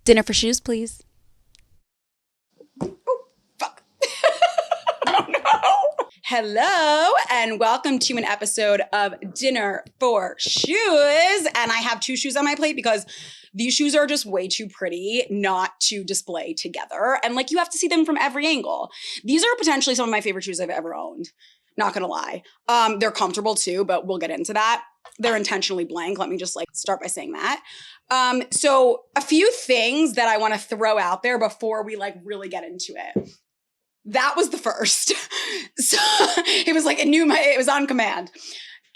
Dinner for shoes, please. Oh, fuck. Oh, no. Hello, and welcome to an episode of Dinner for Shoes. And I have two shoes on my plate because these shoes are just way too pretty not to display together. And like, you have to see them from every angle. These are potentially some of my favorite shoes I've ever owned. Not gonna lie. They're comfortable too, but we'll get into that. They're intentionally blank. Let me just start by saying that. So a few things that I want to throw out there before we really get into it. That was the first. So it was it was on command.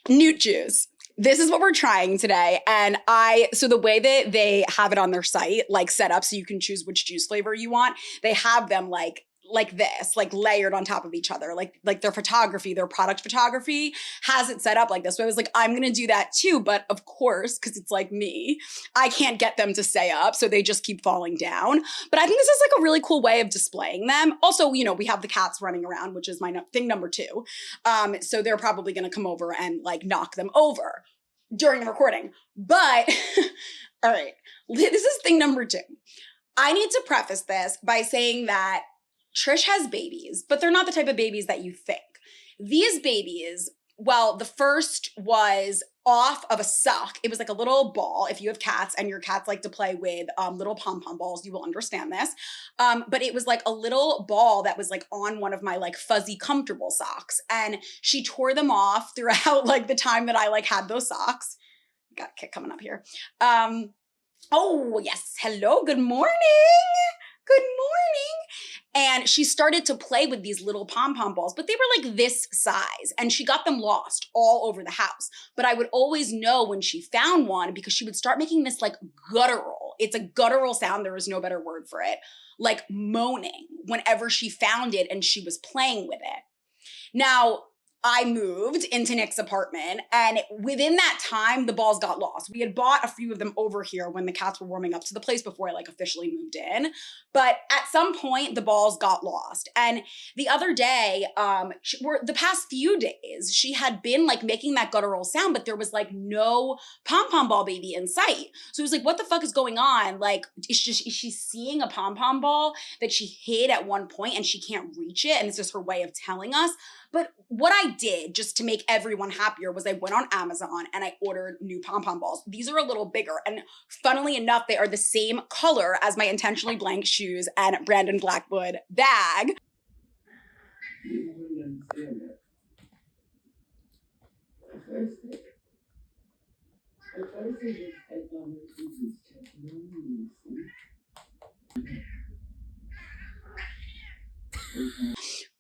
Nute Juice. This is what we're trying today. And so the way that they have it on their site, set up so you can choose which juice flavor you want, they have them like this, layered on top of each other, like their photography, their product photography has it set up like this. So I was like, I'm going to do that too. But of course, because it's like me, I can't get them to stay up. So they just keep falling down. But I think this is a really cool way of displaying them. Also, we have the cats running around, which is my thing number two. So they're probably going to come over and knock them over during the recording. But all right, this is thing number two. I need to preface this by saying that Trish has babies, but they're not the type of babies that you think. These babies, well, the first was off of a sock. It was like a little ball. If you have cats and your cats like to play with little pom-pom balls, you will understand this. But it was like a little ball that was on one of my fuzzy comfortable socks. And she tore them off throughout the time that I had those socks. Got a kick coming up here. Oh, yes. Hello. Good morning. Good morning. And she started to play with these little pom-pom balls, but they were this size, and she got them lost all over the house. But I would always know when she found one because she would start making this guttural. It's a guttural sound. There is no better word for it. Moaning whenever she found it and she was playing with it. Now, I moved into Nick's apartment, and within that time, the balls got lost. We had bought a few of them over here when the cats were warming up to the place before I officially moved in. But at some point, the balls got lost. And the other day, the past few days, she had been making that guttural sound, but there was no pom-pom ball baby in sight. So it was what the fuck is going on? Is she seeing a pom-pom ball that she hid at one point and she can't reach it? And it's just her way of telling us. But what I did just to make everyone happier was I went on Amazon and I ordered new pom-pom balls. These are a little bigger. And funnily enough, they are the same color as my intentionally blank shoes and Brandon Blackwood bag.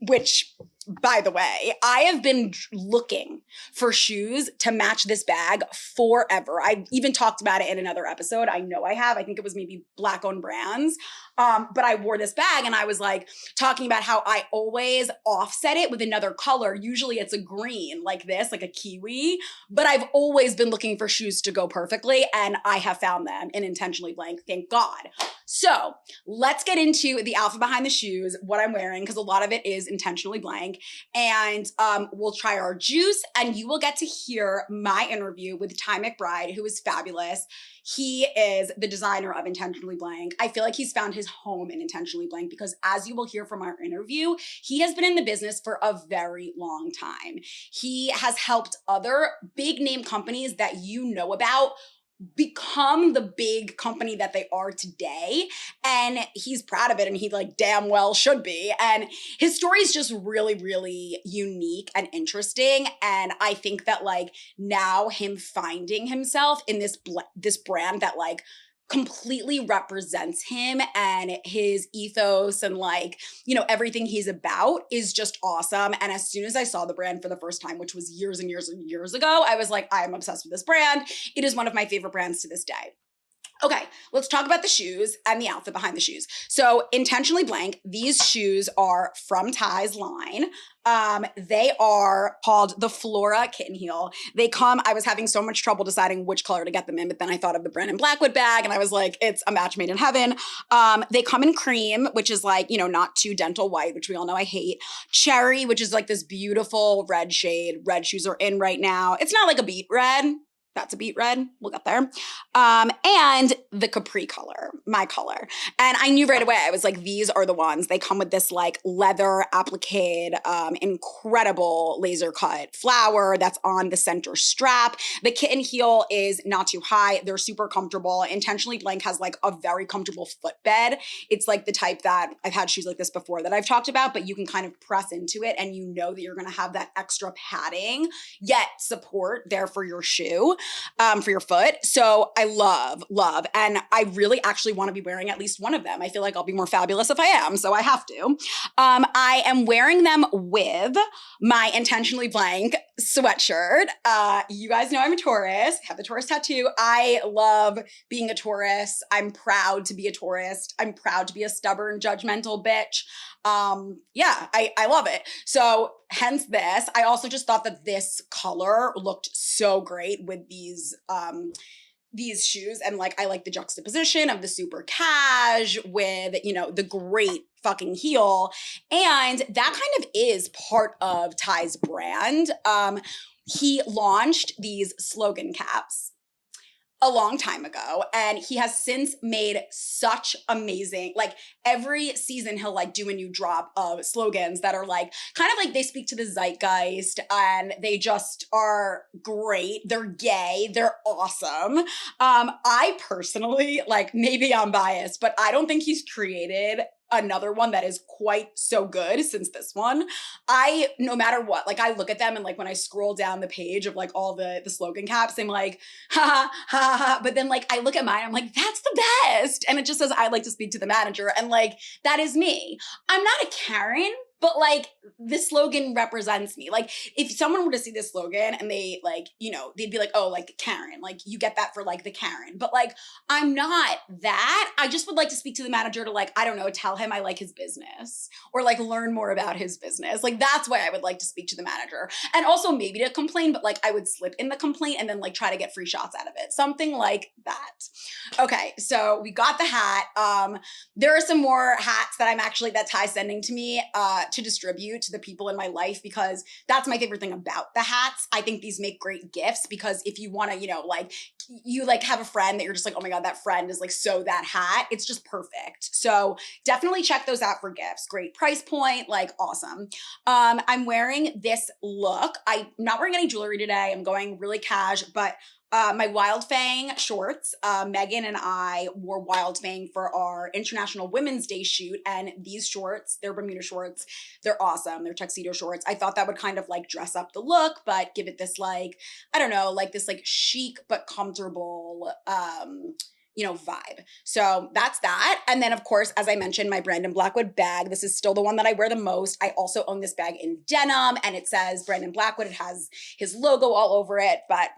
Which, by the way, I have been looking for shoes to match this bag forever. I even talked about it in another episode. I know I have. I think it was maybe Black-owned brands. But I wore this bag and I was talking about how I always offset it with another color. Usually it's a green like this, like a kiwi. But I've always been looking for shoes to go perfectly, and I have found them in intentionally blank, thank God. So let's get into the outfit behind the shoes, what I'm wearing, because a lot of it is intentionally blank. And we'll try our juice, and you will get to hear my interview with Ty McBride, who is fabulous. He is the designer of Intentionally Blank. I feel like he's found his home in Intentionally Blank because, as you will hear from our interview, he has been in the business for a very long time. He has helped other big name companies that you know about become the big company that they are today. And he's proud of it, and he damn well should be. And his story is just really, really unique and interesting. And I think that now him finding himself in this brand that completely represents him and his ethos and everything he's about is just awesome. And as soon as I saw the brand for the first time, which was years and years and years ago, I was I am obsessed with this brand. It is one of my favorite brands to this day. Okay, let's talk about the shoes and the outfit behind the shoes. So Intentionally Blank, these shoes are from Ty's line. They are called the Flora Kitten Heel. I was having so much trouble deciding which color to get them in, but then I thought of the Brandon Blackwood bag and I was it's a match made in heaven. They come in cream, which is not too dental white, which we all know I hate. Cherry, which is this beautiful red shade. Red shoes are in right now. It's not a beet red. That's a beet red. We'll get there. And the capri color, my color. And I knew right away, I was like, these are the ones. They come with this like leather applique, incredible laser cut flower that's on the center strap. The kitten heel is not too high. They're super comfortable. Intentionally Blank has like a very comfortable footbed. It's like the type that I've had shoes like this before that I've talked about, but you can kind of press into it and you know that you're going to have that extra padding, yet support there for your shoe. For your foot. So I love. And I really actually want to be wearing at least one of them. I feel like I'll be more fabulous if I am. So I have to. I am wearing them with my Intentionally Blank sweatshirt. You guys know I'm a Taurus. I have the Taurus tattoo. I love being a Taurus. I'm proud to be a Taurus. I'm proud to be a stubborn, judgmental bitch. Yeah, I love it. So hence this. I also just thought that this color looked so great with these shoes. And like, I like the juxtaposition of the super cash with, you know, the great fucking heel. And that kind of is part of Ty's brand. He launched these slogan caps a long time ago, and he has since made such amazing, like every season he'll like do a new drop of slogans that are like kind of like they speak to the zeitgeist and they just are great. They're gay, they're awesome. I personally, like, maybe I'm biased, but I don't think he's created another one that is quite so good since this one. No matter what, like I look at them and like when I scroll down the page of like all the slogan caps, I'm like, ha, ha, ha. But then like I look at mine, I'm like, that's the best. And it just says, I'd like to speak to the manager. And like, that is me. I'm not a Karen, but like this slogan represents me. Like if someone were to see this slogan and they like, you know, they'd be like, oh, like Karen, like you get that for like the Karen. But like, I'm not that. I just would like to speak to the manager to like, I don't know, tell him I like his business or like learn more about his business. Like that's why I would like to speak to the manager. And also maybe to complain, but like I would slip in the complaint and then like try to get free shots out of it. Something like that. Okay, so we got the hat. There are some more hats that that Ty's sending to me to distribute to the people in my life because that's my favorite thing about the hats. I think these make great gifts because if you want to, you know, like you like have a friend that you're just like, oh my God, that friend is like so that hat. It's just perfect. So definitely check those out for gifts. Great price point, like awesome. I'm wearing this look. I'm not wearing any jewelry today. I'm going really cash, but my Wild Fang shorts. Megan and I wore Wild Fang for our International Women's Day shoot. And these shorts, they're Bermuda shorts. They're awesome. They're tuxedo shorts. I thought that would kind of like dress up the look, but give it this like, I don't know, like this like chic but comfortable, you know, vibe. So that's that. And then of course, as I mentioned, my Brandon Blackwood bag. This is still the one that I wear the most. I also own this bag in denim and it says Brandon Blackwood. It has his logo all over it, but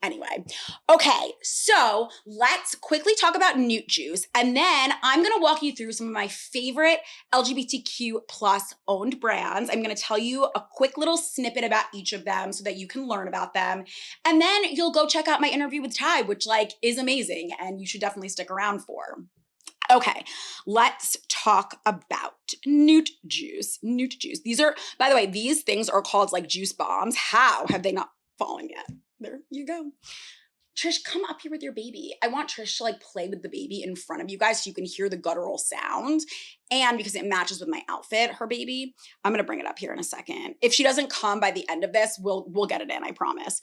anyway, okay, so let's quickly talk about Nute Juice, and then I'm gonna walk you through some of my favorite LGBTQ plus owned brands. I'm gonna tell you a quick little snippet about each of them so that you can learn about them, and then you'll go check out my interview with Ty, which like is amazing, and you should definitely stick around for. Okay, let's talk about Nute Juice. Nute Juice. These are, by the way, these things are called like juice bombs. How have they not fallen yet? There you go. Trish, come up here with your baby. I want Trish to like play with the baby in front of you guys so you can hear the guttural sound. And because it matches with my outfit, her baby, I'm going to bring it up here in a second. If she doesn't come by the end of this, we'll get it in, I promise.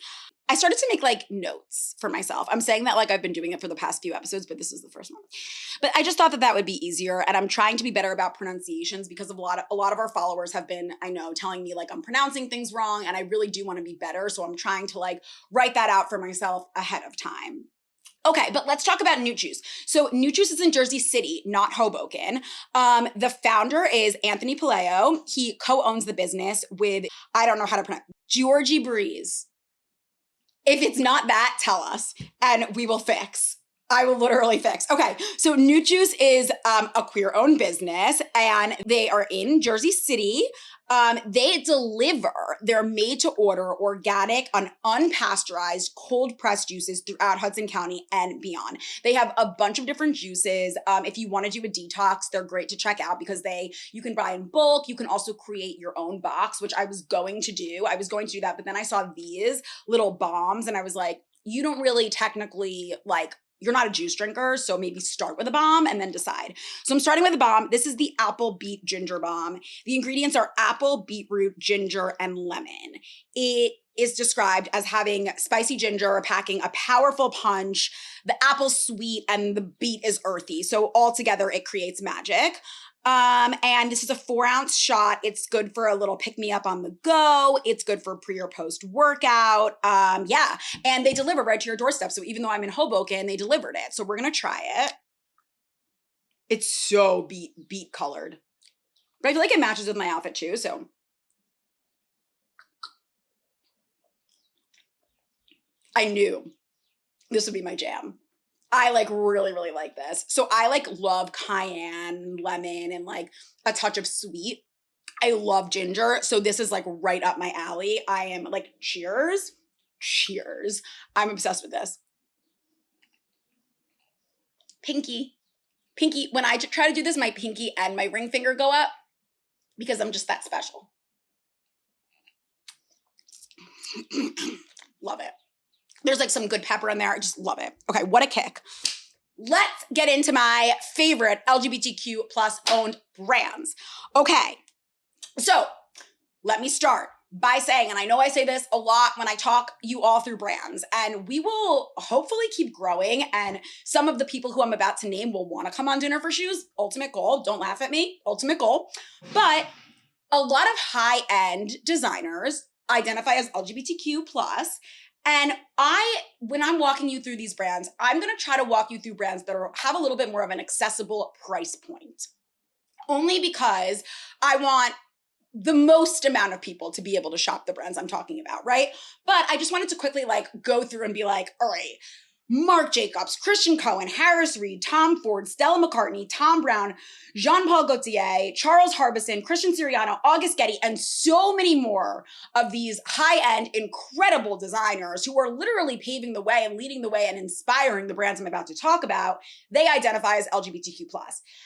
I started to make like notes for myself. I'm saying that like I've been doing it for the past few episodes, but this is the first one. But I just thought that would be easier. And I'm trying to be better about pronunciations because of a lot of our followers have been, I know, telling me like I'm pronouncing things wrong. And I really do want to be better. So I'm trying to like write that out for myself ahead of time. Okay, but let's talk about Nute Juice. So Nute Juice is in Jersey City, not Hoboken. The founder is Anthony Paleo. He co-owns the business with, I don't know how to pronounce, Georgie Breeze. If it's not that, tell us and we will fix. I will literally fix. Okay, so Nute Juice is a queer-owned business and they are in Jersey City. They deliver their made-to-order organic and unpasteurized cold-pressed juices throughout Hudson County and beyond. They have a bunch of different juices. If you want to do a detox, they're great to check out because you can buy in bulk. You can also create your own box, which I was going to do. I was going to do that, but then I saw these little bombs and I was like, you don't really technically like, you're not a juice drinker, so maybe start with a bomb and then decide. So I'm starting with a bomb. This is the apple beet ginger bomb. The ingredients are apple, beetroot, ginger, and lemon. It is described as having spicy ginger, packing a powerful punch. The apple's sweet and the beet is earthy. So all together, it creates magic. And this is a 4-ounce shot. It's good for a little pick-me-up on the go. It's good for pre or post workout. Yeah. And they deliver right to your doorstep. So even though I'm in Hoboken, they delivered it. So we're going to try it. It's so beet colored. But I feel like it matches with my outfit too. So I knew this would be my jam. I like really, really like this. So I like love cayenne, lemon, and like a touch of sweet. I love ginger. So this is like right up my alley. I am like, cheers. Cheers. I'm obsessed with this. Pinky. Pinky. When I try to do this, my pinky and my ring finger go up because I'm just that special. Love it. There's like some good pepper in there. I just love it. Okay, what a kick. Let's get into my favorite LGBTQ plus owned brands. Okay, so let me start by saying, and I know I say this a lot when I talk you all through brands, and we will hopefully keep growing, and some of the people who I'm about to name will want to come on Dinner for Shoes. Ultimate goal. Don't laugh at me. Ultimate goal. But a lot of high-end designers identify as LGBTQ plus. And when I'm walking you through these brands, I'm going to try to walk you through brands that have a little bit more of an accessible price point. Only because I want the most amount of people to be able to shop the brands I'm talking about, right? But I just wanted to quickly like go through and be like, all right, Marc Jacobs, Christian Cohen, Harris Reed, Tom Ford, Stella McCartney, Tom Brown, Jean-Paul Gaultier, Charles Harbison, Christian Siriano, August Getty, and so many more of these high-end, incredible designers who are literally paving the way and leading the way and inspiring the brands I'm about to talk about. They identify as LGBTQ+.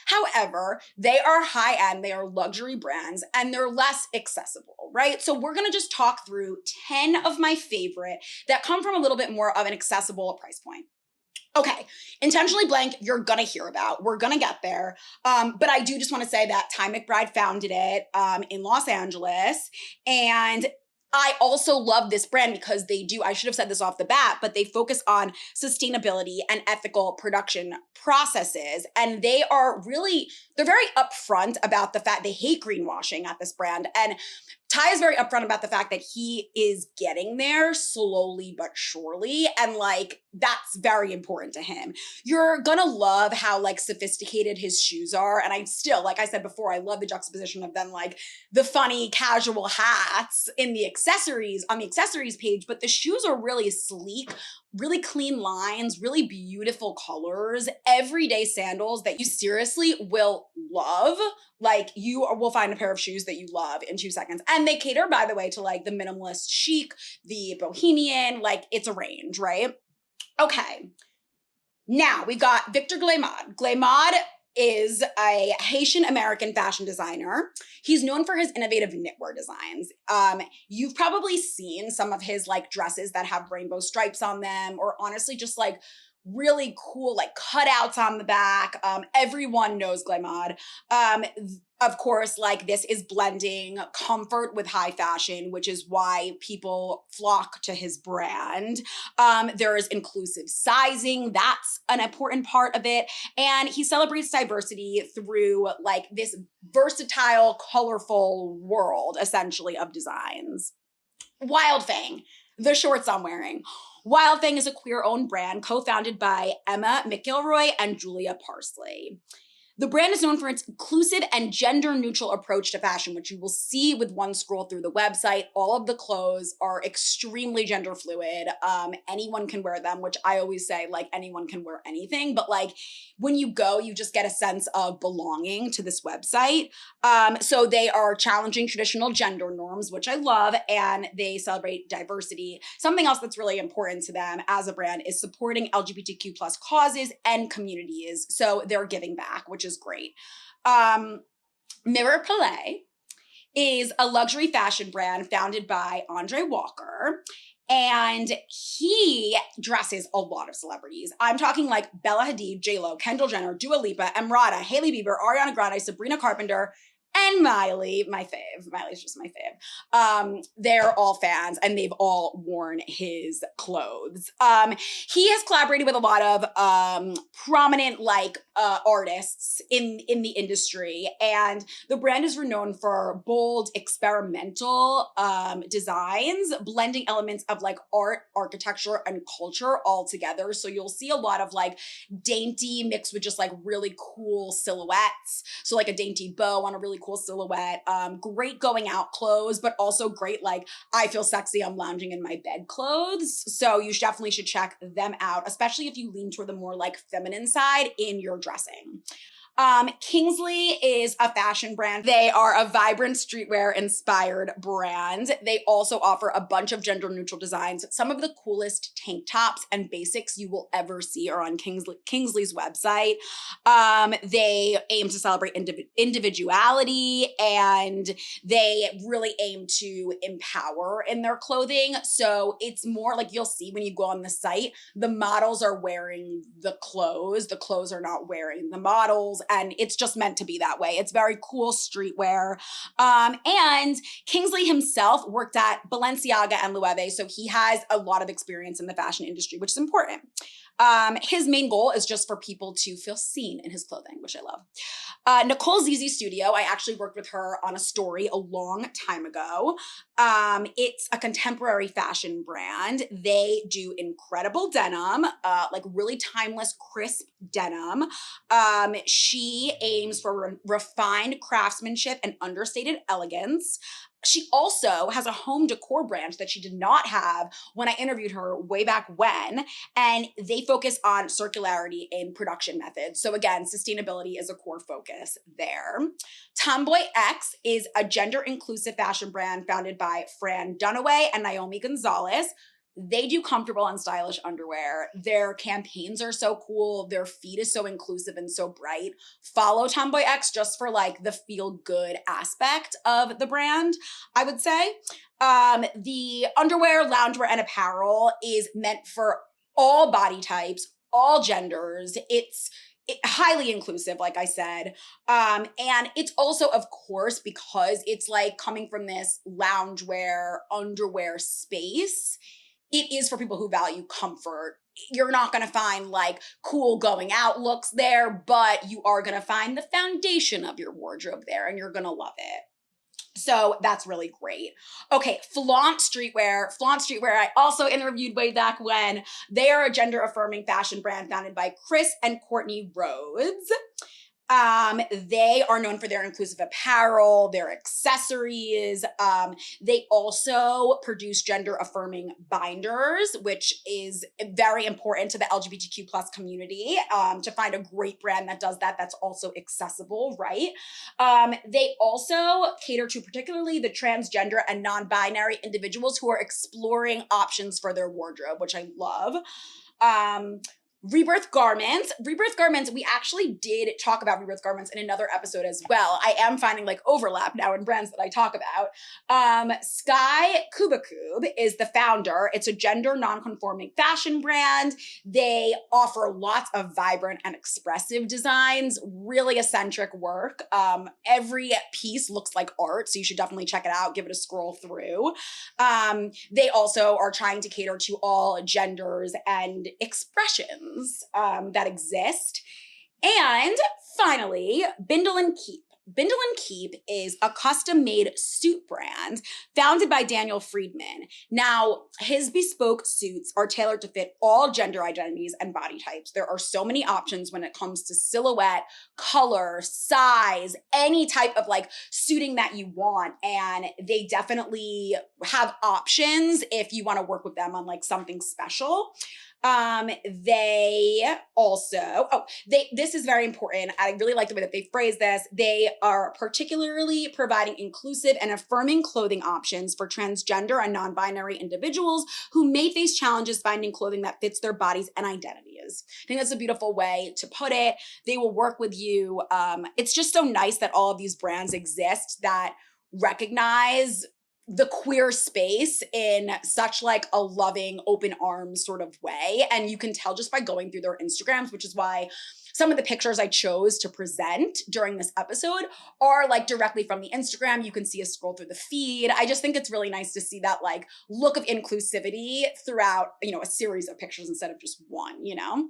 However, they are high-end, they are luxury brands, and they're less accessible, right? So we're gonna just talk through 10 of my favorite that come from a little bit more of an accessible price point. Okay, Intentionally Blank, you're gonna hear about. We're gonna get there. But I do just wanna say that Ty McBride founded it in Los Angeles. And I also love this brand because they do, I should have said this off the bat, but they focus on sustainability and ethical production processes. And they're very upfront about the fact they hate greenwashing at this brand. And Ty is very upfront about the fact that he is getting there slowly but surely. And like, that's very important to him. You're gonna love how like sophisticated his shoes are. And I still, like I said before, I love the juxtaposition of them, like the funny casual hats in the accessories, on the accessories page, but the shoes are really sleek, really clean lines, really beautiful colors, everyday sandals that you seriously will love. Like you will find a pair of shoes that you love in 2 seconds. And they cater, by the way, to like the minimalist chic, the bohemian, like it's a range, right? Okay. Now we've got Victor Glaimod. Glaimod is a Haitian American fashion designer. He's known for his innovative knitwear designs. You've probably seen some of his like dresses that have rainbow stripes on them, or honestly just like really cool like cutouts on the back. Everyone knows Glaimod. Of course, like this is blending comfort with high fashion, which is why people flock to his brand. There is inclusive sizing. That's an important part of it. And he celebrates diversity through like this versatile, colorful world, essentially, of designs. Wild Fang, the shorts I'm wearing. Wild Fang is a queer-owned brand co-founded by Emma McIlroy and Julia Parsley. The brand is known for its inclusive and gender-neutral approach to fashion, which you will see with one scroll through the website. All of the clothes are extremely gender fluid. Anyone can wear them, which I always say, like, anyone can wear anything. But, like, when you go, you just get a sense of belonging to this website. So they are challenging traditional gender norms, which I love, and they celebrate diversity. Something else that's really important to them as a brand is supporting LGBTQ plus causes and communities. So they're giving back, which is great. Mirror Palais is a luxury fashion brand founded by Andre Walker. And he dresses a lot of celebrities. I'm talking like Bella Hadid, J-Lo, Kendall Jenner, Dua Lipa, Emrata, Hailey Bieber, Ariana Grande, Sabrina Carpenter, and Miley, my fave. Miley's just my fave. They're all fans and they've all worn his clothes. He has collaborated with a lot of prominent artists in the industry, and the brand is renowned for bold, experimental designs, blending elements of like art, architecture, and culture all together. So you'll see a lot of like dainty mixed with just like really cool silhouettes. So like a dainty bow on a really cool silhouette. Great going out clothes, but also great like I feel sexy, I'm lounging in my bed clothes. So you definitely should check them out, especially if you lean toward the more like feminine side in your dressing. Kingsley is a fashion brand. They are a vibrant streetwear inspired brand. They also offer a bunch of gender neutral designs. Some of the coolest tank tops and basics you will ever see are on Kingsley's website. They aim to celebrate individuality, and they really aim to empower in their clothing. So it's more like you'll see when you go on the site, the models are wearing the clothes are not wearing the models. And it's just meant to be that way. It's very cool streetwear. And Kingsley himself worked at Balenciaga and Loewe, so he has a lot of experience in the fashion industry, which is important. His main goal is just for people to feel seen in his clothing, which I love. Nicole Zizi's studio, I actually worked with her on a story a long time ago. It's a contemporary fashion brand. They do incredible denim, like really timeless, crisp denim. She aims for refined craftsmanship and understated elegance. She also has a home decor brand that she did not have when I interviewed her way back when, and they focus on circularity in production methods. So again, sustainability is a core focus there. Tomboy X is a gender-inclusive fashion brand founded by Fran Dunaway and Naomi Gonzalez. They do comfortable and stylish underwear. Their campaigns are so cool. Their feed is so inclusive and so bright. Follow Tomboy X just for like the feel good aspect of the brand, I would say. The underwear, loungewear, and apparel is meant for all body types, all genders. It's highly inclusive, like I said. And it's also, of course, because it's like coming from this loungewear, underwear space, it is for people who value comfort. You're not going to find like cool going out looks there, but you are going to find the foundation of your wardrobe there, and you're going to love it. So that's really great. Okay, Flaunt Streetwear. Flaunt Streetwear, I also interviewed way back when. They are a gender-affirming fashion brand founded by Chris and Courtney Rhodes. They are known for their inclusive apparel, their accessories. They also produce gender affirming binders, which is very important to the LGBTQ plus community. To find a great brand that does that, that's also accessible, right? They also cater to particularly the transgender and non-binary individuals who are exploring options for their wardrobe, which I love. Rebirth Garments. Rebirth Garments, we actually did talk about Rebirth Garments in another episode as well. I am finding like overlap now in brands that I talk about. Sky Kubakub is the founder. It's a gender non-conforming fashion brand. They offer lots of vibrant and expressive designs, really eccentric work. Every piece looks like art, so you should definitely check it out, give it a scroll through. They also are trying to cater to all genders and expressions that exist. And finally, Bindle and Keep. Bindle and Keep is a custom-made suit brand founded by Daniel Friedman. Now, his bespoke suits are tailored to fit all gender identities and body types. There are so many options when it comes to silhouette, color, size, any type of like suiting that you want. And they definitely have options if you want to work with them on like something special. They also, this is very important. I really like the way that they phrase this. They are particularly providing inclusive and affirming clothing options for transgender and non-binary individuals who may face challenges finding clothing that fits their bodies and identities. I think that's a beautiful way to put it. They will work with you. It's just so nice that all of these brands exist that recognize the queer space in such like a loving, open arms sort of way. And you can tell just by going through their Instagrams, which is why some of the pictures I chose to present during this episode are like directly from the Instagram. You can see a scroll through the feed. I just think it's really nice to see that like look of inclusivity throughout, you know, a series of pictures instead of just one, you know?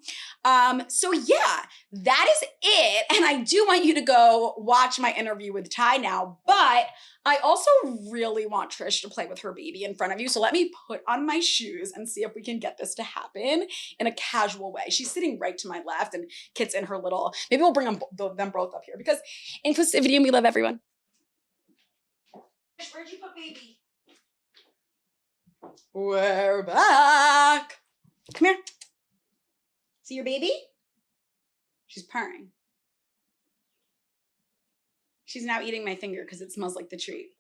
So yeah, that is it. And I do want you to go watch my interview with Ty now, but I also really want Trish to play with her baby in front of you. So let me put on my shoes and see if we can get this to happen in a casual way. She's sitting right to my left and Kit's in her little, maybe we'll bring them both up here because inclusivity and we love everyone. Trish, where'd you put baby? We're back. Come here. See your baby? She's purring. She's now eating my finger because it smells like the treat.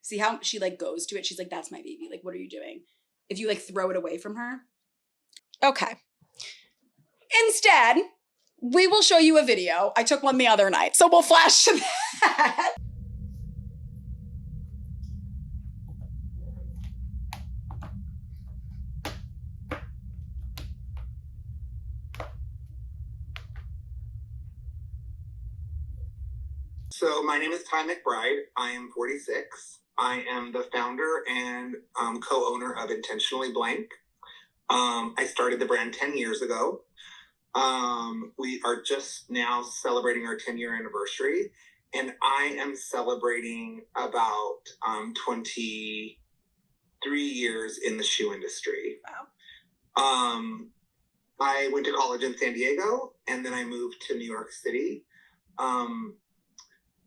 See how she like goes to it? She's like, that's my baby. Like, what are you doing? If you like throw it away from her. Okay. Instead, we will show you a video. I took one the other night, so we'll flash to that. So my name is Ty McBride. I am 46. I am the founder and co-owner of Intentionally Blank. I started the brand 10 years ago. We are just now celebrating our 10-year anniversary, and I am celebrating about 23 years in the shoe industry. Wow. I went to college in San Diego, and then I moved to New York City.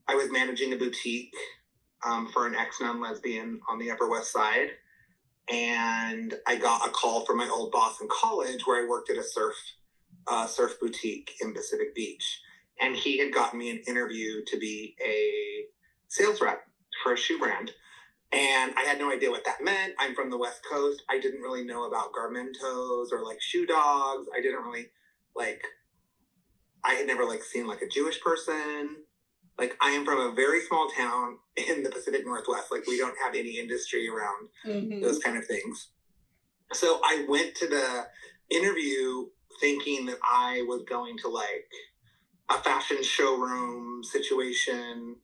I was managing a boutique for an ex-nun lesbian on the Upper West Side. And I got a call from my old boss in college where I worked at a surf boutique in Pacific Beach. And he had gotten me an interview to be a sales rep for a shoe brand. And I had no idea what that meant. I'm from the West Coast. I didn't really know about garmentos or like shoe dogs. I didn't really I had never seen like a Jewish person. Like, I am from a very small town in the Pacific Northwest. Like, we don't have any industry around those kind of things. So I went to the interview thinking that I was going to like a fashion showroom situation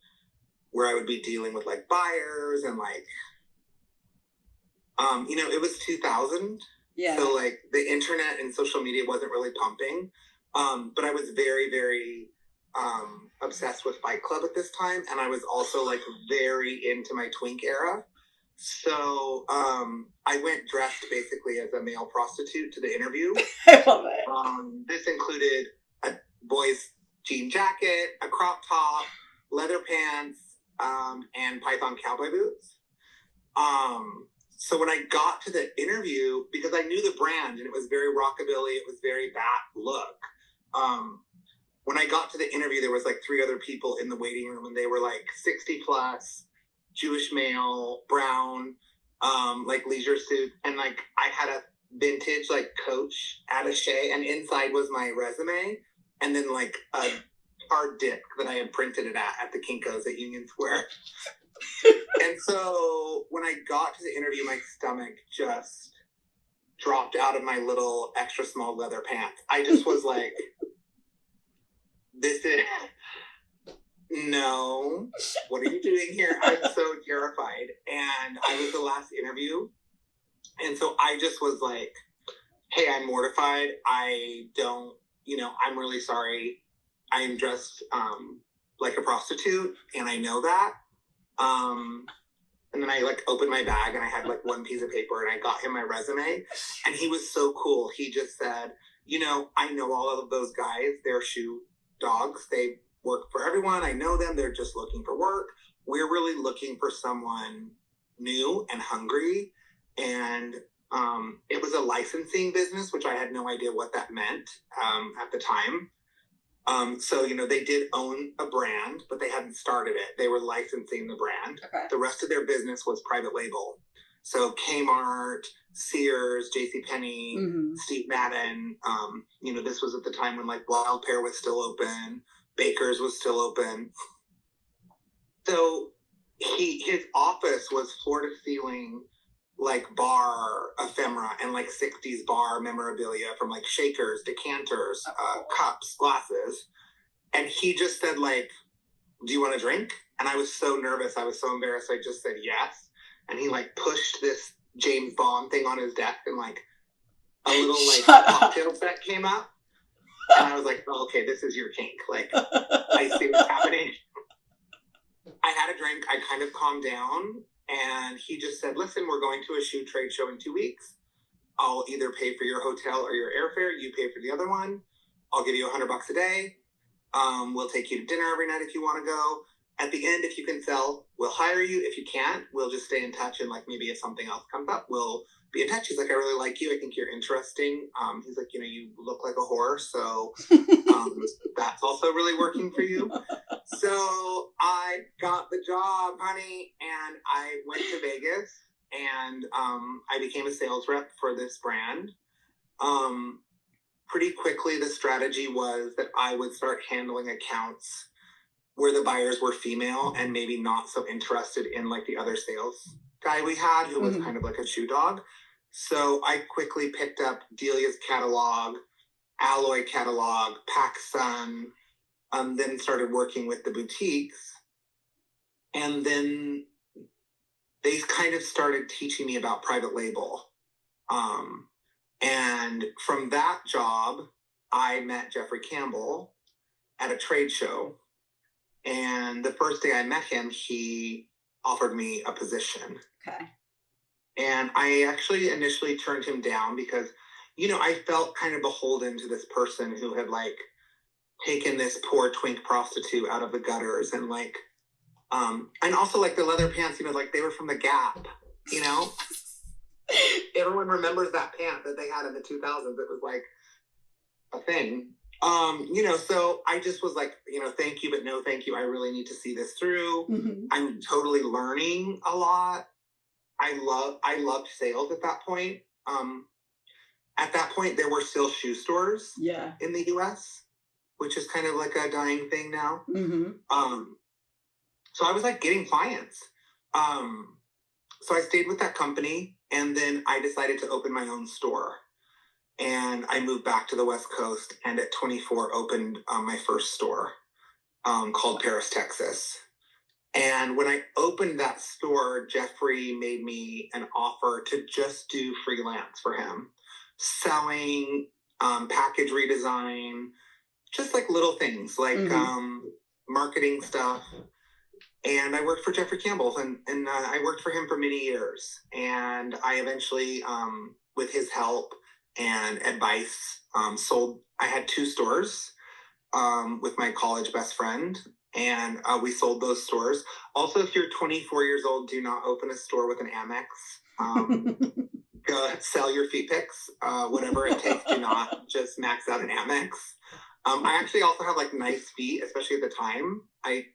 where I would be dealing with like buyers and like, it was 2000. Yeah. So like the internet and social media wasn't really pumping. But I was very, very obsessed with Fight Club at this time, and I was also like very into my twink era. So I went dressed basically as a male prostitute to the interview. I love it. This included a boy's jean jacket, a crop top, leather pants, and Python cowboy boots. So when I got to the interview, because I knew the brand and it was very rockabilly, it was very that look. When I got to the interview, there was like 3 other people in the waiting room, and they were like 60 plus, Jewish male, brown, like leisure suit. And like I had a vintage like Coach attaché, and inside was my resume, and then like a hard disk that I had printed it at the Kinko's at Union Square. And so when I got to the interview, my stomach just dropped out of my little extra small leather pants. I just was like, no, what are you doing here? I was so terrified. And I was the last interview. And so I just was like, hey, I'm mortified. I don't, I'm really sorry. I am dressed like a prostitute, and I know that. And then I like opened my bag, and I had like one piece of paper, and I got him my resume, and he was so cool. He just said, I know all of those guys. They're shoe dogs. They work for everyone. I know them. They're just looking for work. We're really looking for someone new and hungry. And it was a licensing business, which I had no idea what that meant at the time. So, they did own a brand, but they hadn't started it. They were licensing the brand. Okay. The rest of their business was private label. So Kmart, Sears, JCPenney, Steve Madden. This was at the time when like Wild Pear was still open. Baker's was still open. So his office was floor to ceiling, like bar ephemera and like 60s bar memorabilia from like shakers, decanters, cups, glasses. And he just said like, do you want a drink? And I was so nervous. I was so embarrassed. I just said yes. And he like pushed this James Bond thing on his desk and like a little like cocktail set came up. And I was like, oh, okay, this is your kink. Like, I see what's happening. I had a drink. I kind of calmed down. And he just said, listen, we're going to a shoe trade show in 2 weeks. I'll either pay for your hotel or your airfare. You pay for the other one. I'll give you $100 a day. We'll take you to dinner every night if you want to go. At the end, if you can sell, we'll hire you. If you can't, we'll just stay in touch. And like, maybe if something else comes up, we'll be in touch. He's like, I really like you. I think you're interesting. He's like, you know, you look like a whore. So that's also really working for you. So I got the job, honey, and I went to Vegas and I became a sales rep for this brand. Pretty quickly, the strategy was that I would start handling accounts where the buyers were female and maybe not so interested in like the other sales guy we had who was kind of like a shoe dog. So I quickly picked up Delia's catalog, Alloy catalog, PacSun, then started working with the boutiques. And then they kind of started teaching me about private label. And from that job, I met Jeffrey Campbell at a trade show. And the first day I met him, he offered me a position. Okay. And I actually initially turned him down because, you know, I felt kind of beholden to this person who had like taken this poor twink prostitute out of the gutters and like, and also like the leather pants, you know, like they were from the Gap, you know? Everyone remembers that pant that they had in the 2000s. It was like a thing. You know, so I just was like, you know, thank you, but no thank you. I really need to see this through. I'm totally learning a lot. I loved sales at that point. At that point, there were still shoe stores in the US, which is kind of like a dying thing now. So I was like getting clients. So I stayed with that company, and then I decided to open my own store. And I moved back to the West Coast, and at 24 opened my first store called Paris, Texas. And when I opened that store, Jeffrey made me an offer to just do freelance for him. Selling, package redesign, just like little things like marketing stuff. And I worked for Jeffrey Campbell, and I worked for him for many years. And I eventually, with his help and advice, sold. I had 2 stores with my college best friend, and we sold those stores. Also, if you're 24 years old, do not open a store with an Amex. Go sell your feet pics, whatever it takes. Do not just max out an Amex. I actually also have like nice feet, especially at the time. I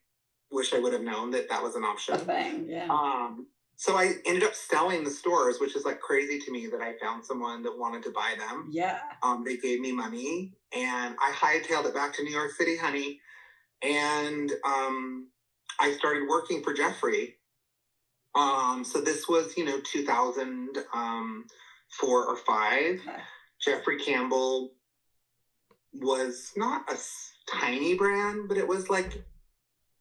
wish I would have known that that was an option. So I ended up selling the stores, which is like crazy to me that I found someone that wanted to buy them. They gave me money, and I hightailed it back to New York City, honey. And I started working for Jeffrey. So this was, you know, 2004 or 5. Jeffrey Campbell was not a tiny brand, but it was like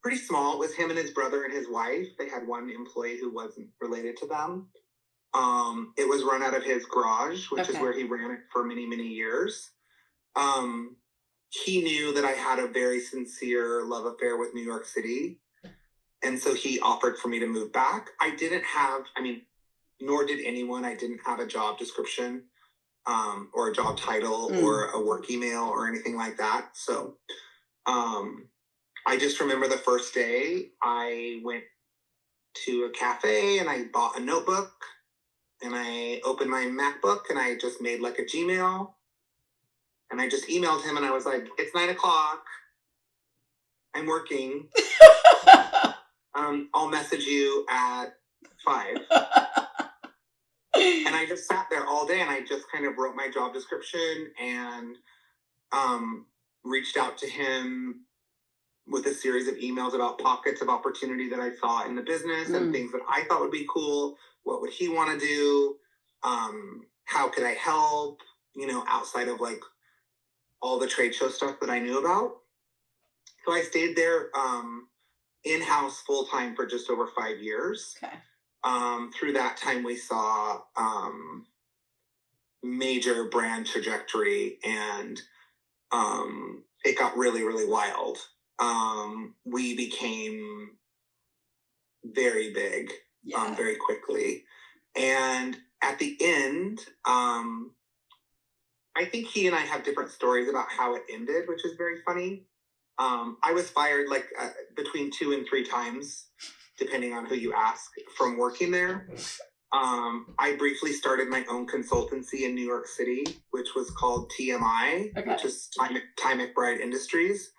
pretty small. It was him and his brother and his wife. They had one employee who wasn't related to them. It was run out of his garage, which is where he ran it for many, many years. He knew that I had a very sincere love affair with New York City. And so he offered for me to move back. I didn't have, I mean, nor did anyone. I didn't have a job description or a job title or a work email or anything like that. So I just remember the first day I went to a cafe and I bought a notebook and I opened my MacBook and I just made like a Gmail and I just emailed him and I was like, it's 9 o'clock. I'm working. I'll message you at 5. And I just sat there all day and I just kind of wrote my job description and reached out to him with a series of emails about pockets of opportunity that I saw in the business and things that I thought would be cool. What would he want to do? How could I help? You know, outside of like all the trade show stuff that I knew about. So I stayed there in-house full-time for just over 5 years. Okay. Through that time, we saw major brand trajectory, and it got really, really wild. We became very big very quickly. And at the end, I think he and I have different stories about how it ended, which is very funny. I was fired like between 2 and 3 times, depending on who you ask, from working there. I briefly started my own consultancy in New York City, which was called TMI, which is Time McBride Industries.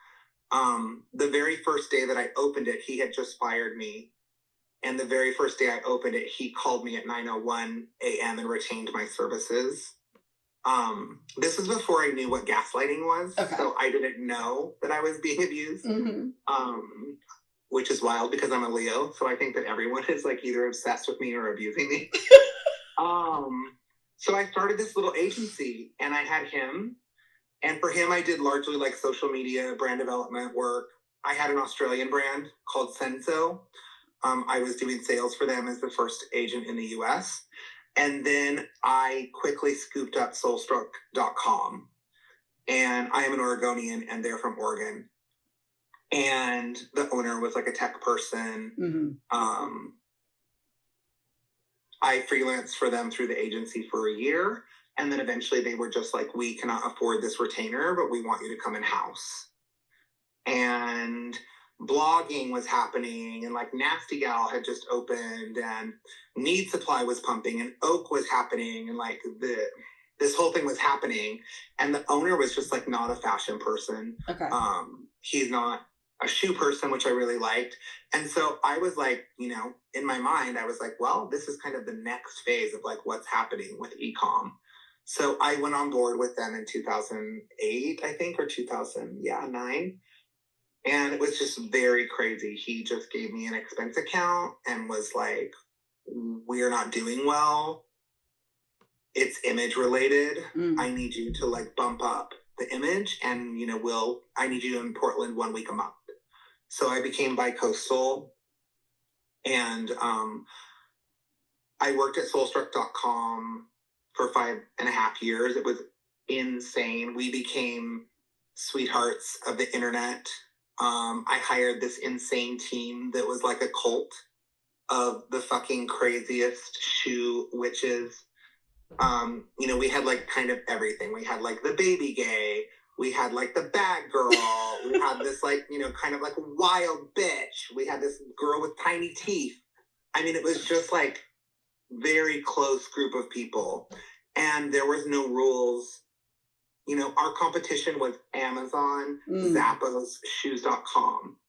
The very first day that I opened it, he had just fired me. And the very first day I opened it, he called me at 9:01 a.m. and retained my services. This was before I knew what gaslighting was. Okay. So I didn't know that I was being abused. Which is wild because I'm a Leo. So I think that everyone is like either obsessed with me or abusing me. So I started this little agency and I had him. And for him, I did largely like social media, brand development work. I had an Australian brand called Senso. I was doing sales for them as the first agent in the US. And then I quickly scooped up soulstruck.com. And I am an Oregonian and they're from Oregon. And the owner was like a tech person. I freelanced for them through the agency for a year. And then eventually they were just like, we cannot afford this retainer, but we want you to come in-house. And blogging was happening, and like Nasty Gal had just opened, and Need Supply was pumping, and Oak was happening, and like this whole thing was happening. And the owner was just like not a fashion person. Okay. He's not a shoe person, which I really liked. And so I was like, you know, in my mind, I was like, well, this is kind of the next phase of like what's happening with e-com. So I went on board with them in 2008, I think, or 2009. And it was just very crazy. He just gave me an expense account and was like, we're not doing well. It's image related. I need you to like bump up the image, and, you know, I need you in Portland 1 week a month. So I became bicoastal, and I worked at soulstruck.com for 5.5 years. It was insane. We became sweethearts of the internet. I hired this insane team that was like a cult of the fucking craziest shoe witches. You know, we had like kind of everything. We had like the baby gay. We had like the bad girl. We had this like, you know, kind of like wild bitch. We had this girl with tiny teeth. I mean, it was just like very close group of people. And there was no rules. You know, our competition was Amazon, Zappos, shoes.com.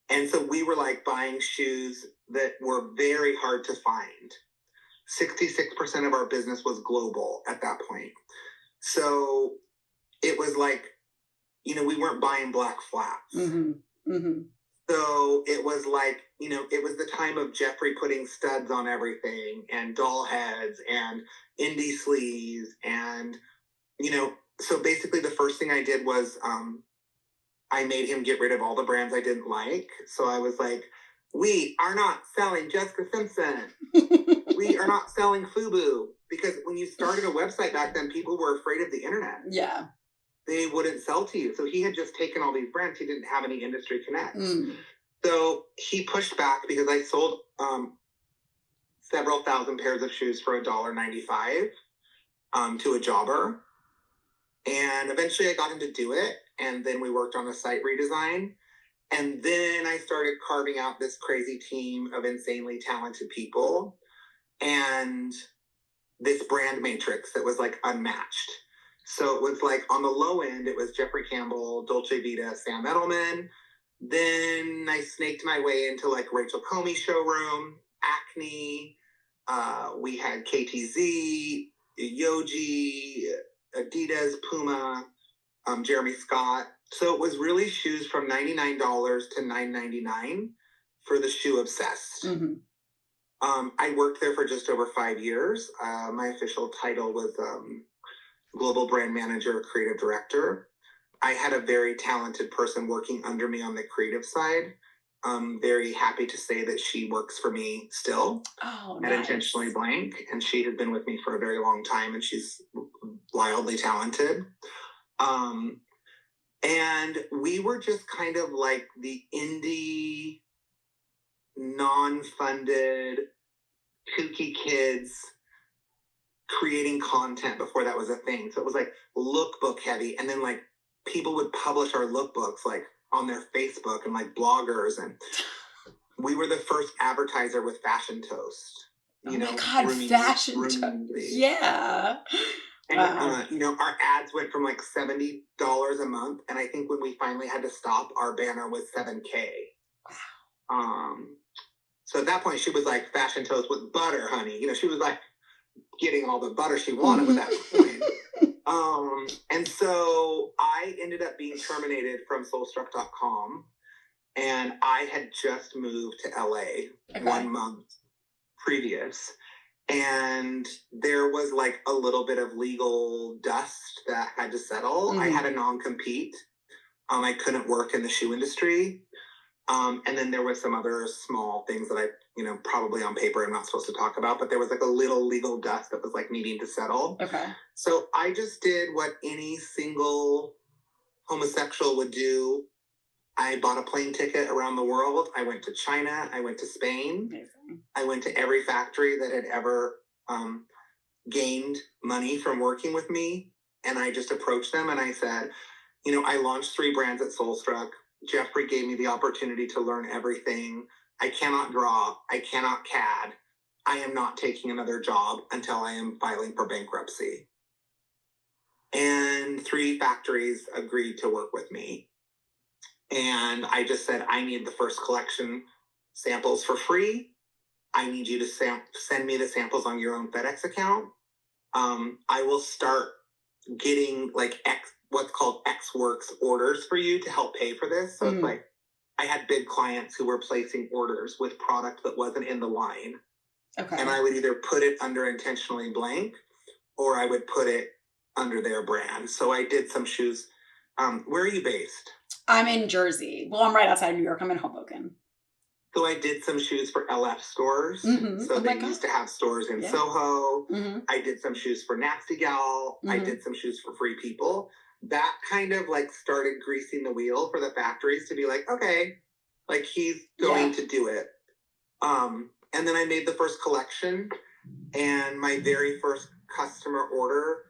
And so we were like buying shoes that were very hard to find. 66% of our business was global at that point. So it was like, you know, we weren't buying black flats. So it was like, you know, it was the time of Jeffrey putting studs on everything, and doll heads and indie sleeves. And, you know, so basically the first thing I did was I made him get rid of all the brands I didn't like. So I was like, we are not selling Jessica Simpson. We are not selling FUBU. Because when you started a website back then, people were afraid of the internet. Yeah. They wouldn't sell to you. So he had just taken all these brands. He didn't have any industry connects. So he pushed back because I sold several thousand pairs of shoes for $1.95 to a jobber. And eventually I got him to do it. And then we worked on a site redesign. And then I started carving out this crazy team of insanely talented people and this brand matrix that was like unmatched. So it was like on the low end, it was Jeffrey Campbell, Dolce Vita, Sam Edelman. Then I snaked my way into like Rachel Comey's showroom, Acne. We had KTZ, Yoji, Adidas, Puma. Jeremy Scott. So it was really shoes from $99 to $9.99 for the shoe obsessed. Mm-hmm. I worked there for just over 5 years. My official title was Global Brand Manager, Creative Director. I had a very talented person working under me on the creative side. I'm very happy to say that she works for me still at Intentionally Blank. And she had been with me for a very long time, and she's wildly talented. And we were just kind of like the indie, non-funded, kooky kids creating content before that was a thing. So it was like lookbook heavy. And then like people would publish our lookbooks like on their Facebook and like bloggers. And we were the first advertiser with Fashion Toast. You know, my God, Fashion Toast. Yeah. And, our ads went from like $70 a month. And I think when we finally had to stop, our banner was $7K. Wow. So at that point, she was like Fashion Toast with butter, honey. You know, she was like getting all the butter she wanted with that point. And so I ended up being terminated from Soulstruck.com. And I had just moved to LA 1 month previous. And there was like a little bit of legal dust that had to settle. Mm-hmm. I had a non-compete. I couldn't work in the shoe industry. And then there was some other small things that I, probably on paper I'm not supposed to talk about, but there was like a little legal dust that was like needing to settle. Okay. So I just did what any single homosexual would do. I bought a plane ticket around the world. I went to China. I went to Spain. Amazing. I went to every factory that had ever gained money from working with me. And I just approached them and I said, I launched 3 brands at Soulstruck. Jeffrey gave me the opportunity to learn everything. I cannot draw. I cannot CAD. I am not taking another job until I am filing for bankruptcy. And 3 factories agreed to work with me. And I just said, I need the first collection samples for free. I need you to send me the samples on your own FedEx account. I will start getting like what's called X Works orders for you to help pay for this. So it's like, I had big clients who were placing orders with product that wasn't in the line. Okay. And I would either put it under Intentionally Blank or I would put it under their brand. So I did some shoes. Where are you based? I'm in Jersey. Well, I'm right outside New York. I'm in Hoboken. So I did some shoes for LF stores. Mm-hmm. So they used to have stores in Soho. Mm-hmm. I did some shoes for Nasty Gal. Mm-hmm. I did some shoes for Free People. That kind of like started greasing the wheel for the factories to be like, okay, like he's going to do it. And then I made the first collection, and my very first customer order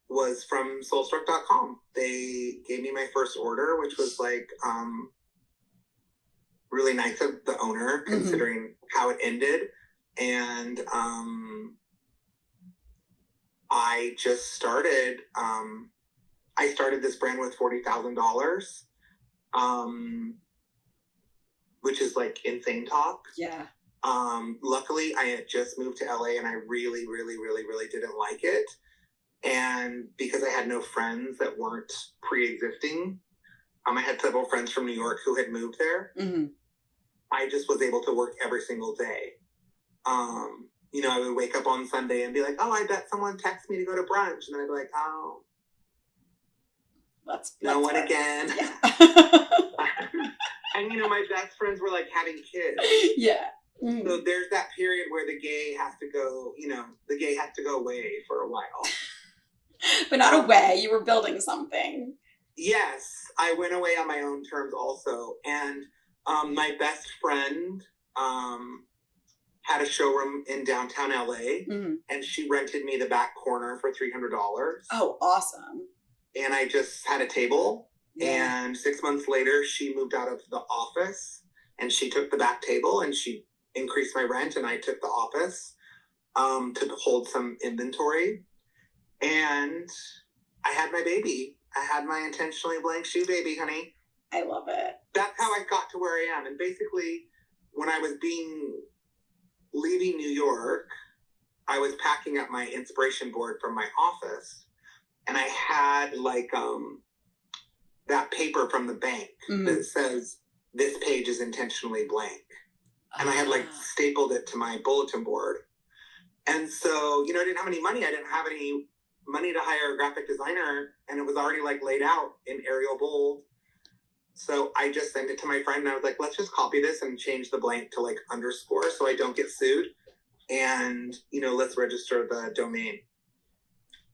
was from Soulstruck.com. They gave me my first order, which was like really nice of the owner, considering how it ended. And I just started. I started this brand with $40,000, which is like insane talk. Yeah. Luckily, I had just moved to LA, and I really, really, really, really didn't like it. And because I had no friends that weren't pre-existing, I had several friends from New York who had moved there. Mm-hmm. I just was able to work every single day. I would wake up on Sunday and be like, oh, I bet someone texted me to go to brunch. And then I'd be like, oh, no one again. Yeah. And, my best friends were like having kids. Yeah. Mm-hmm. So there's that period where the gay has to go, the gay has to go away for a while. But not away. You were building something. Yes. I went away on my own terms also. And my best friend had a showroom in downtown LA. Mm-hmm. And she rented me the back corner for $300. Oh, awesome. And I just had a table. Yeah. And 6 months later, she moved out of the office. And she took the back table and she increased my rent. And I took the office to hold some inventory. And I had my baby. I had my Intentionally Blank shoe baby, honey. I love it. That's how I got to where I am. And basically, when I was leaving New York, I was packing up my inspiration board from my office. And I had like that paper from the bank that says this page is intentionally blank. And I had like stapled it to my bulletin board. And so, you know, I didn't have any money. I didn't have any money to hire a graphic designer. And it was already like laid out in Arial bold. So I just sent it to my friend and I was like, let's just copy this and change the blank to like underscore so I don't get sued. And, you know, let's register the domain.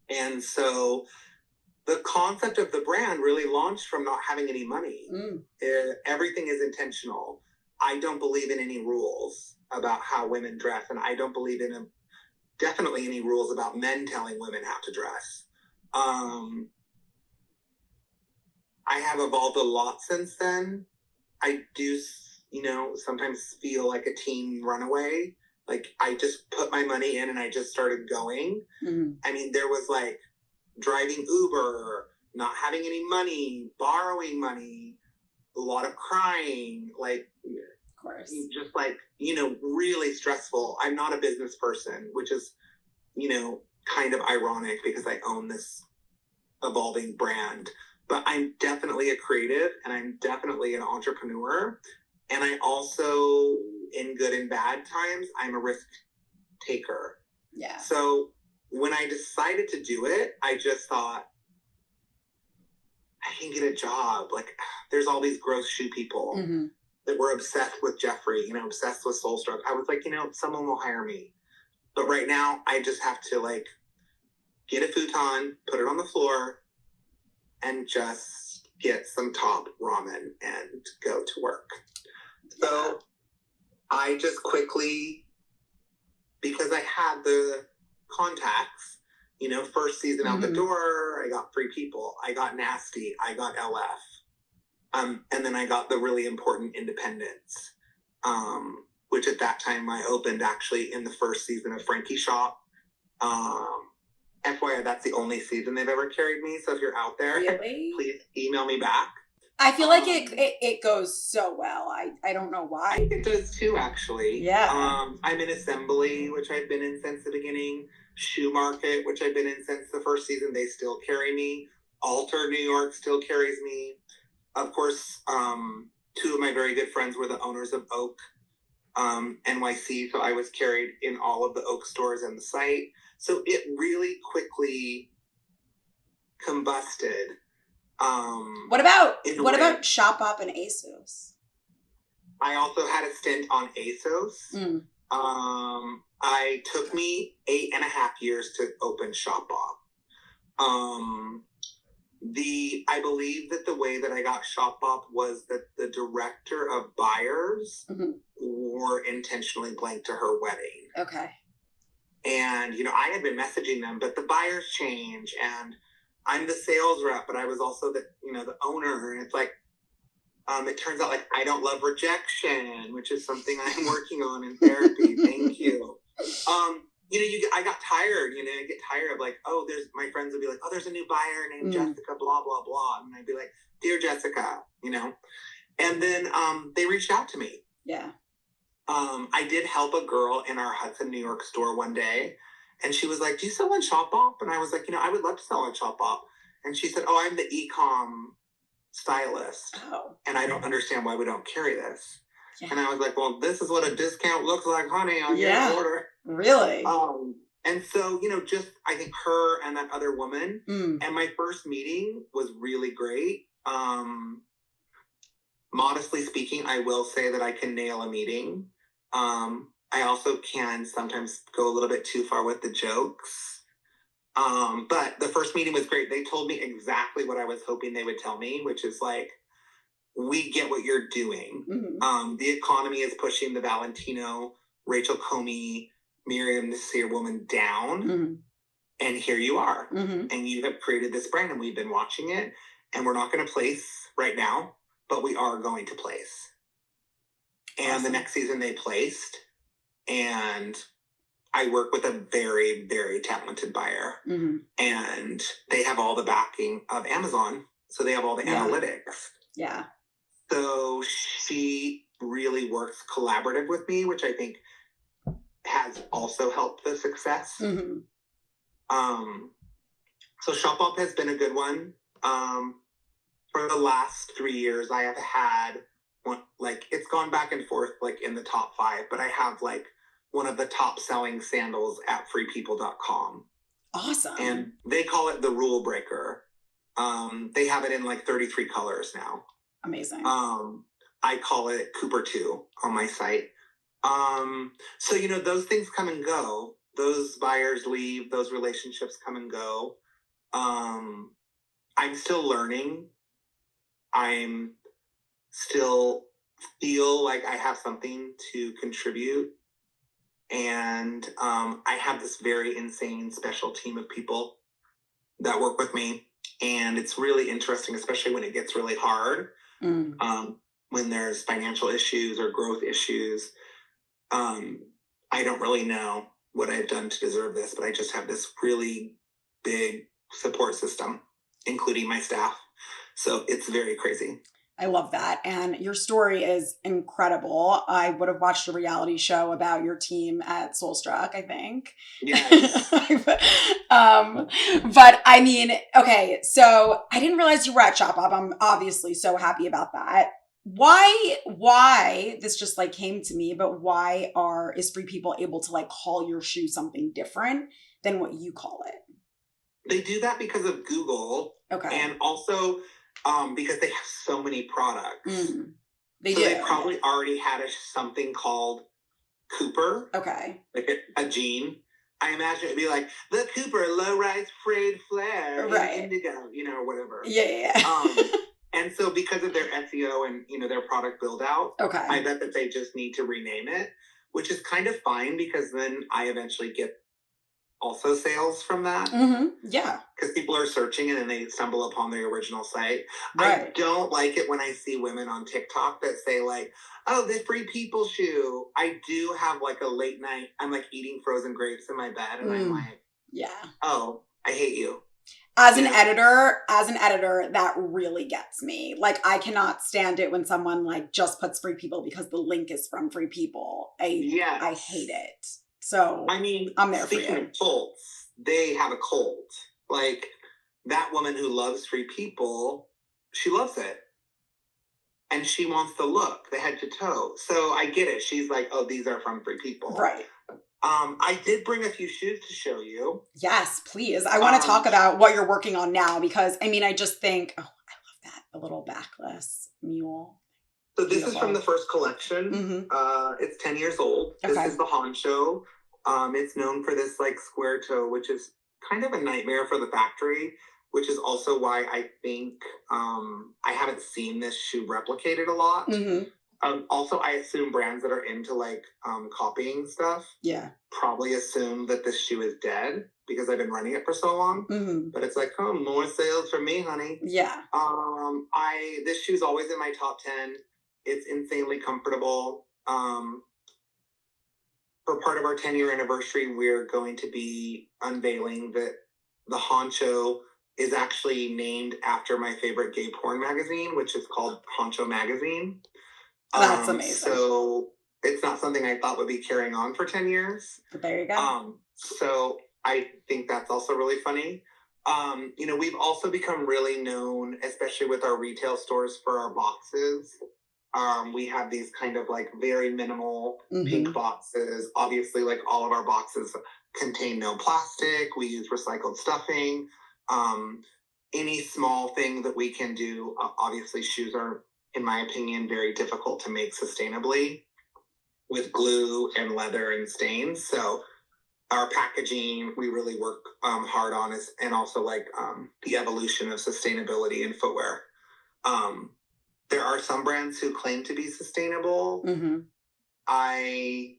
And so the concept of the brand really launched from not having any money. Everything is intentional. I don't believe in any rules about how women dress. And I don't believe in definitely any rules about men telling women how to dress. I have evolved a lot since then. I do, you know, sometimes feel like a teen runaway. Like I just put my money in and I just started going. I mean, there was like driving Uber, not having any money, borrowing money, a lot of crying, like, of course, just like, you know, really stressful. I'm not a business person, which is, you know, kind of ironic because I own this evolving brand. But I'm definitely a creative and I'm definitely an entrepreneur. And I also, in good and bad times, I'm a risk taker. Yeah. So when I decided to do it, I just thought, I can get a job. Like, there's all these gross shoe people that were obsessed with Jeffrey, you know, obsessed with Soulstruck. I was like, you know, someone will hire me. But right now, I just have to, like, get a futon, put it on the floor, and just get some top ramen and go to work. So I just quickly, because I had the contacts, you know, first season out the door, I got 3 people. I got Nasty, I got LF. And then I got the really important Independence, which at that time I opened actually in the first season of Frankie Shop. FYI, that's the only season they've ever carried me. So if you're out there, please email me back. I feel like it goes so well. I don't know why. I think it does too, actually. Yeah. I'm in Assembly, which I've been in since the beginning. Shoe Market, which I've been in since the first season. They still carry me. Alter New York still carries me. Of course, 2 of my very good friends were the owners of Oak NYC. So I was carried in all of the Oak stores and the site. So it really quickly combusted. What about Shopbop and ASOS? I also had a stint on ASOS. I took me 8.5 years to open Shopbop. I believe that the way that I got Shopbop was that the director of buyers wore intentionally blank to her wedding. Okay. And, you know, I had been messaging them, but the buyers change and I'm the sales rep, but I was also the owner. And it's like, it turns out like I don't love rejection, which is something I'm working on in therapy. Thank you. I got tired, I get tired of like, my friends would be like, there's a new buyer named Jessica, blah, blah, blah. And I'd be like, dear Jessica, and then, they reached out to me. Yeah. I did help a girl in our Hudson, New York store one day. And she was like, do you sell on Shopbop? And I was like, I would love to sell on Shopbop. And she said, I'm the e-com stylist. Oh. And I don't understand why we don't carry this. Yeah. And I was like, well, this is what a discount looks like, honey, on your order. Really? And so, just, I think her and that other woman. And my first meeting was really great. Modestly speaking, I will say that I can nail a meeting. I also can sometimes go a little bit too far with the jokes. But the first meeting was great. They told me exactly what I was hoping they would tell me, which is like, we get what you're doing. The economy is pushing the Valentino, Rachel Comey, Miriam Nasir woman down. And here you are. And you have created this brand and we've been watching it. And we're not going to place right now, but we are going to place. And the next season they placed. And I work with a very, very talented buyer. And they have all the backing of Amazon. So they have all the analytics. Yeah. So she really works collaborative with me, which I think has also helped the success. So Shopbop has been a good one. for the last 3 years, I have had one, like, it's gone back and forth, like, in the top 5, but I have, like, one of the top selling sandals at freepeople.com. Awesome. And they call it the Rule Breaker. They have it in, like, 33 colors now. Amazing. I call it Cooper 2 on my site. So, you know, those things come and go. Those buyers leave. Those relationships come and go. I'm still learning. I'm still feel like I have something to contribute. And I have this very insane special team of people that work with me. And it's really interesting, especially when it gets really hard, when there's financial issues or growth issues. I don't really know what I've done to deserve this, but I just have this really big support system, including my staff. So it's very crazy. I love that. And your story is incredible. I would have watched a reality show about your team at Soulstruck, I think. Yes. But I mean, okay, so I didn't realize you were at Shopbop. I'm obviously so happy about that. Why this just like came to me, but why is Free People able to like call your shoe something different than what you call it? They do that because of Google. Okay. And also because they have so many products. They probably already had something called Cooper. Okay. Like a jean. I imagine it'd be like the Cooper low-rise frayed flare, right? Indigo, you know, or whatever. Yeah. And so because of their SEO and, you know, their product build out, okay, I bet that they just need to rename it, which is kind of fine because then I eventually get also sales from that. Yeah. Because people are searching and then they stumble upon the original site. Right. I don't like it when I see women on TikTok that say like, oh, this Free People shoe. I do have like a late night, I'm like eating frozen grapes in my bed and I'm like, yeah. Oh, I hate you. As an editor, that really gets me. Like, I cannot stand it when someone like just puts Free People because the link is from Free People. I hate it. So I mean, I'm there for you. Speaking of cults, they have a cult. Like that woman who loves Free People, she loves it. And she wants the look, the head to toe. So I get it. She's like, oh, these are from Free People. Right. I did bring a few shoes to show you. Yes, please. I want to talk about what you're working on now because, I mean, I just think, oh, I love that. The little backless mule. So this is from the first collection. It's 10 years old. Okay. This is the Honcho. It's known for this like square toe, which is kind of a nightmare for the factory, which is also why I think I haven't seen this shoe replicated a lot. Also, I assume brands that are into like copying stuff probably assume that this shoe is dead because I've been running it for so long. But it's like, oh, more sales for me, honey. Yeah. This shoe's always in my top 10. It's insanely comfortable. For part of our 10-year anniversary, we're going to be unveiling that the Honcho is actually named after my favorite gay porn magazine, which is called Honcho Magazine. That's amazing. So it's not something I thought would be carrying on for 10 years. But there you go. So I think that's also really funny. You know, we've also become really known, especially with our retail stores, for our boxes. We have these kind of like very minimal pink boxes. Obviously, like all of our boxes contain no plastic. We use recycled stuffing. Any small thing that we can do. Obviously, shoes are, in my opinion, very difficult to make sustainably with glue and leather and stains. So our packaging, we really work hard on is, and also like the evolution of sustainability in footwear. There are some brands who claim to be sustainable. I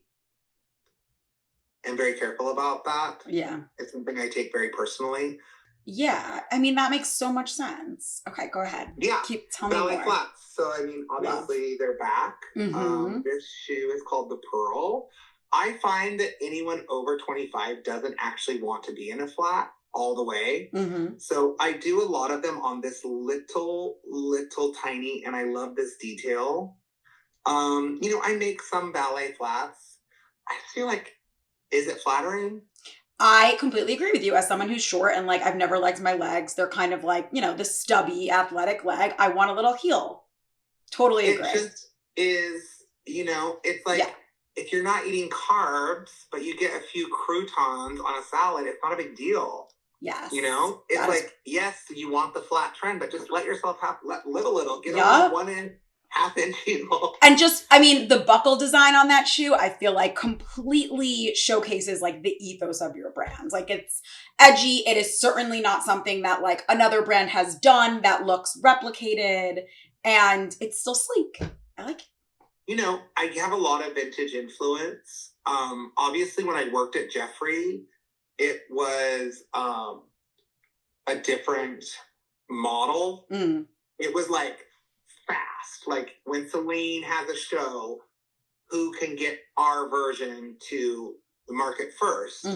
am very careful about that. Yeah. It's something I take very personally. Yeah. I mean, that makes so much sense. Okay, go ahead. Yeah. Tell me more. Ballet flats. So, I mean, obviously they're back. This shoe is called the Pearl. I find that anyone over 25 doesn't actually want to be in a flat all the way. So I do a lot of them on this little tiny, and I love this detail. You know, I make some ballet flats. I feel like, is it flattering? I completely agree with you. As someone who's short and like I've never liked my legs, they're kind of like, you know, the stubby athletic leg. I want a little heel. Totally agree. It just is, you know, it's like if you're not eating carbs, but you get a few croutons on a salad, it's not a big deal. Yes. You know, it's like, yes, you want the flat trend, but just let yourself live a little, get a little 1.5 inch heel. And just, I mean, the buckle design on that shoe, I feel like completely showcases like the ethos of your brand. Like it's edgy. It is certainly not something that like another brand has done that looks replicated, and it's still sleek. I like it. You know, I have a lot of vintage influence. Obviously when I worked at Jeffrey, it was a different model. It was like fast. Like when Celine has a show, who can get our version to the market first?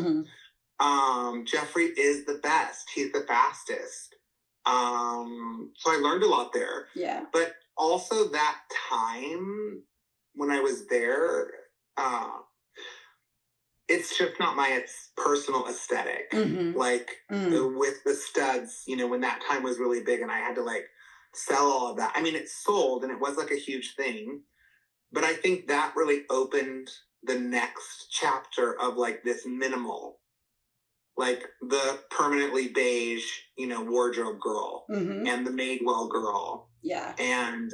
Jeffrey is the best. He's the fastest. So I learned a lot there. Yeah. But also that time when I was there, it's just not my personal aesthetic. Like with the studs, you know, when that time was really big and I had to like sell all of that. I mean, it sold and it was like a huge thing, but I think that really opened the next chapter of like this minimal, like the permanently beige, you know, wardrobe girl and the Madewell girl. Yeah. And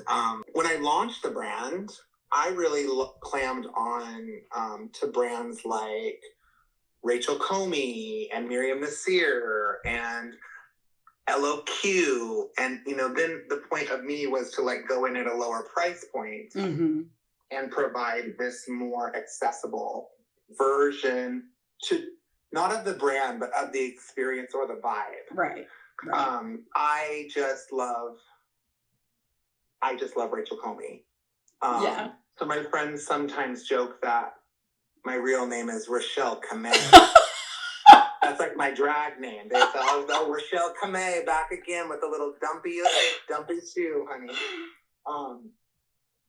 when I launched the brand, I really clammed on to brands like Rachel Comey and Miriam Nasir and LOQ. And, you know, then the point of me was to like go in at a lower price point and provide this more accessible version to not of the brand, but of the experience or the vibe. Right. I just love Rachel Comey. So my friends sometimes joke that my real name is Rochelle Kamei. That's like my drag name. They say, oh, Rochelle Kamei back again with a little dumpy shoe, honey.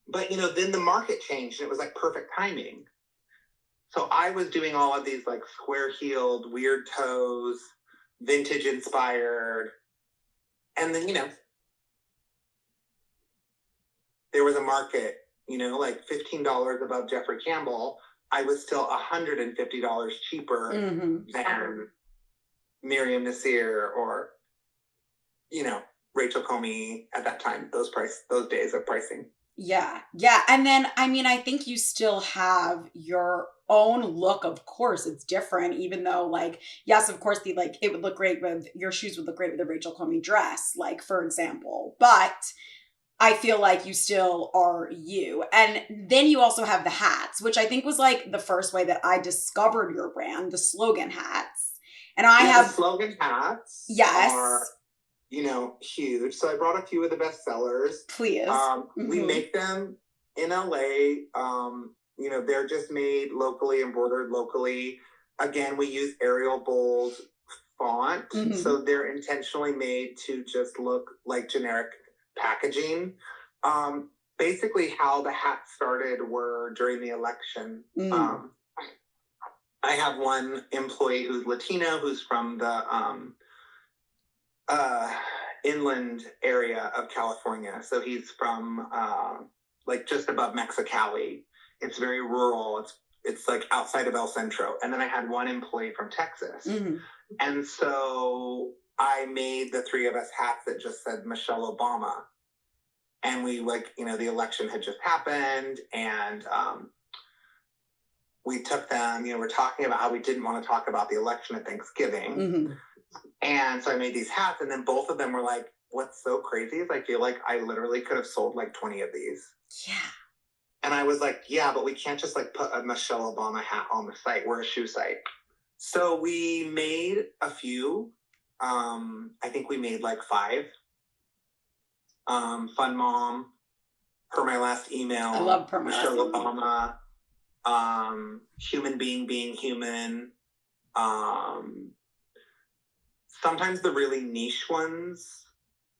But, you know, then the market changed and it was like perfect timing. So I was doing all of these like square-heeled, weird toes, vintage inspired. And then, you know, there was a market, you know, like $15 above Jeffrey Campbell. I was still $150 cheaper than Miriam Nasir or, you know, Rachel Comey at that time, those days of pricing. Yeah. Yeah. And then, I mean, I think you still have your own look. Of course, it's different, even though like, yes, of course, it would look great with your shoes would look great with a Rachel Comey dress, like, for example, but I feel like you still are you. And then you also have the hats, which I think was like the first way that I discovered your brand, the slogan hats. And I have the slogan hats. Yes. Are, you know, huge. So I brought a few of the best sellers. Please. We make them in LA. You know, they're just made locally, embroidered locally. Again, we use Arial Bold font. So they're intentionally made to just look like generic packaging. Basically how the hats started were during the election. I have one employee who's Latino, who's from the inland area of California. So he's from like just above Mexicali. It's very rural. It's like outside of El Centro. And then I had one employee from Texas. And so I made the three of us hats that just said Michelle Obama. And we like, you know, the election had just happened and we took them, you know, we're talking about how we didn't want to talk about the election at Thanksgiving. And so I made these hats and then both of them were like, what's so crazy is I feel like I literally could have sold like 20 of these. Yeah. And I was like, yeah, but we can't just like put a Michelle Obama hat on the site. We're a shoe site. So we made a few. I think we made like 5. Fun Mom, Per My Last Email. I love Per My Last Michelle Email. Obama. Human Being Human. Sometimes the really niche ones,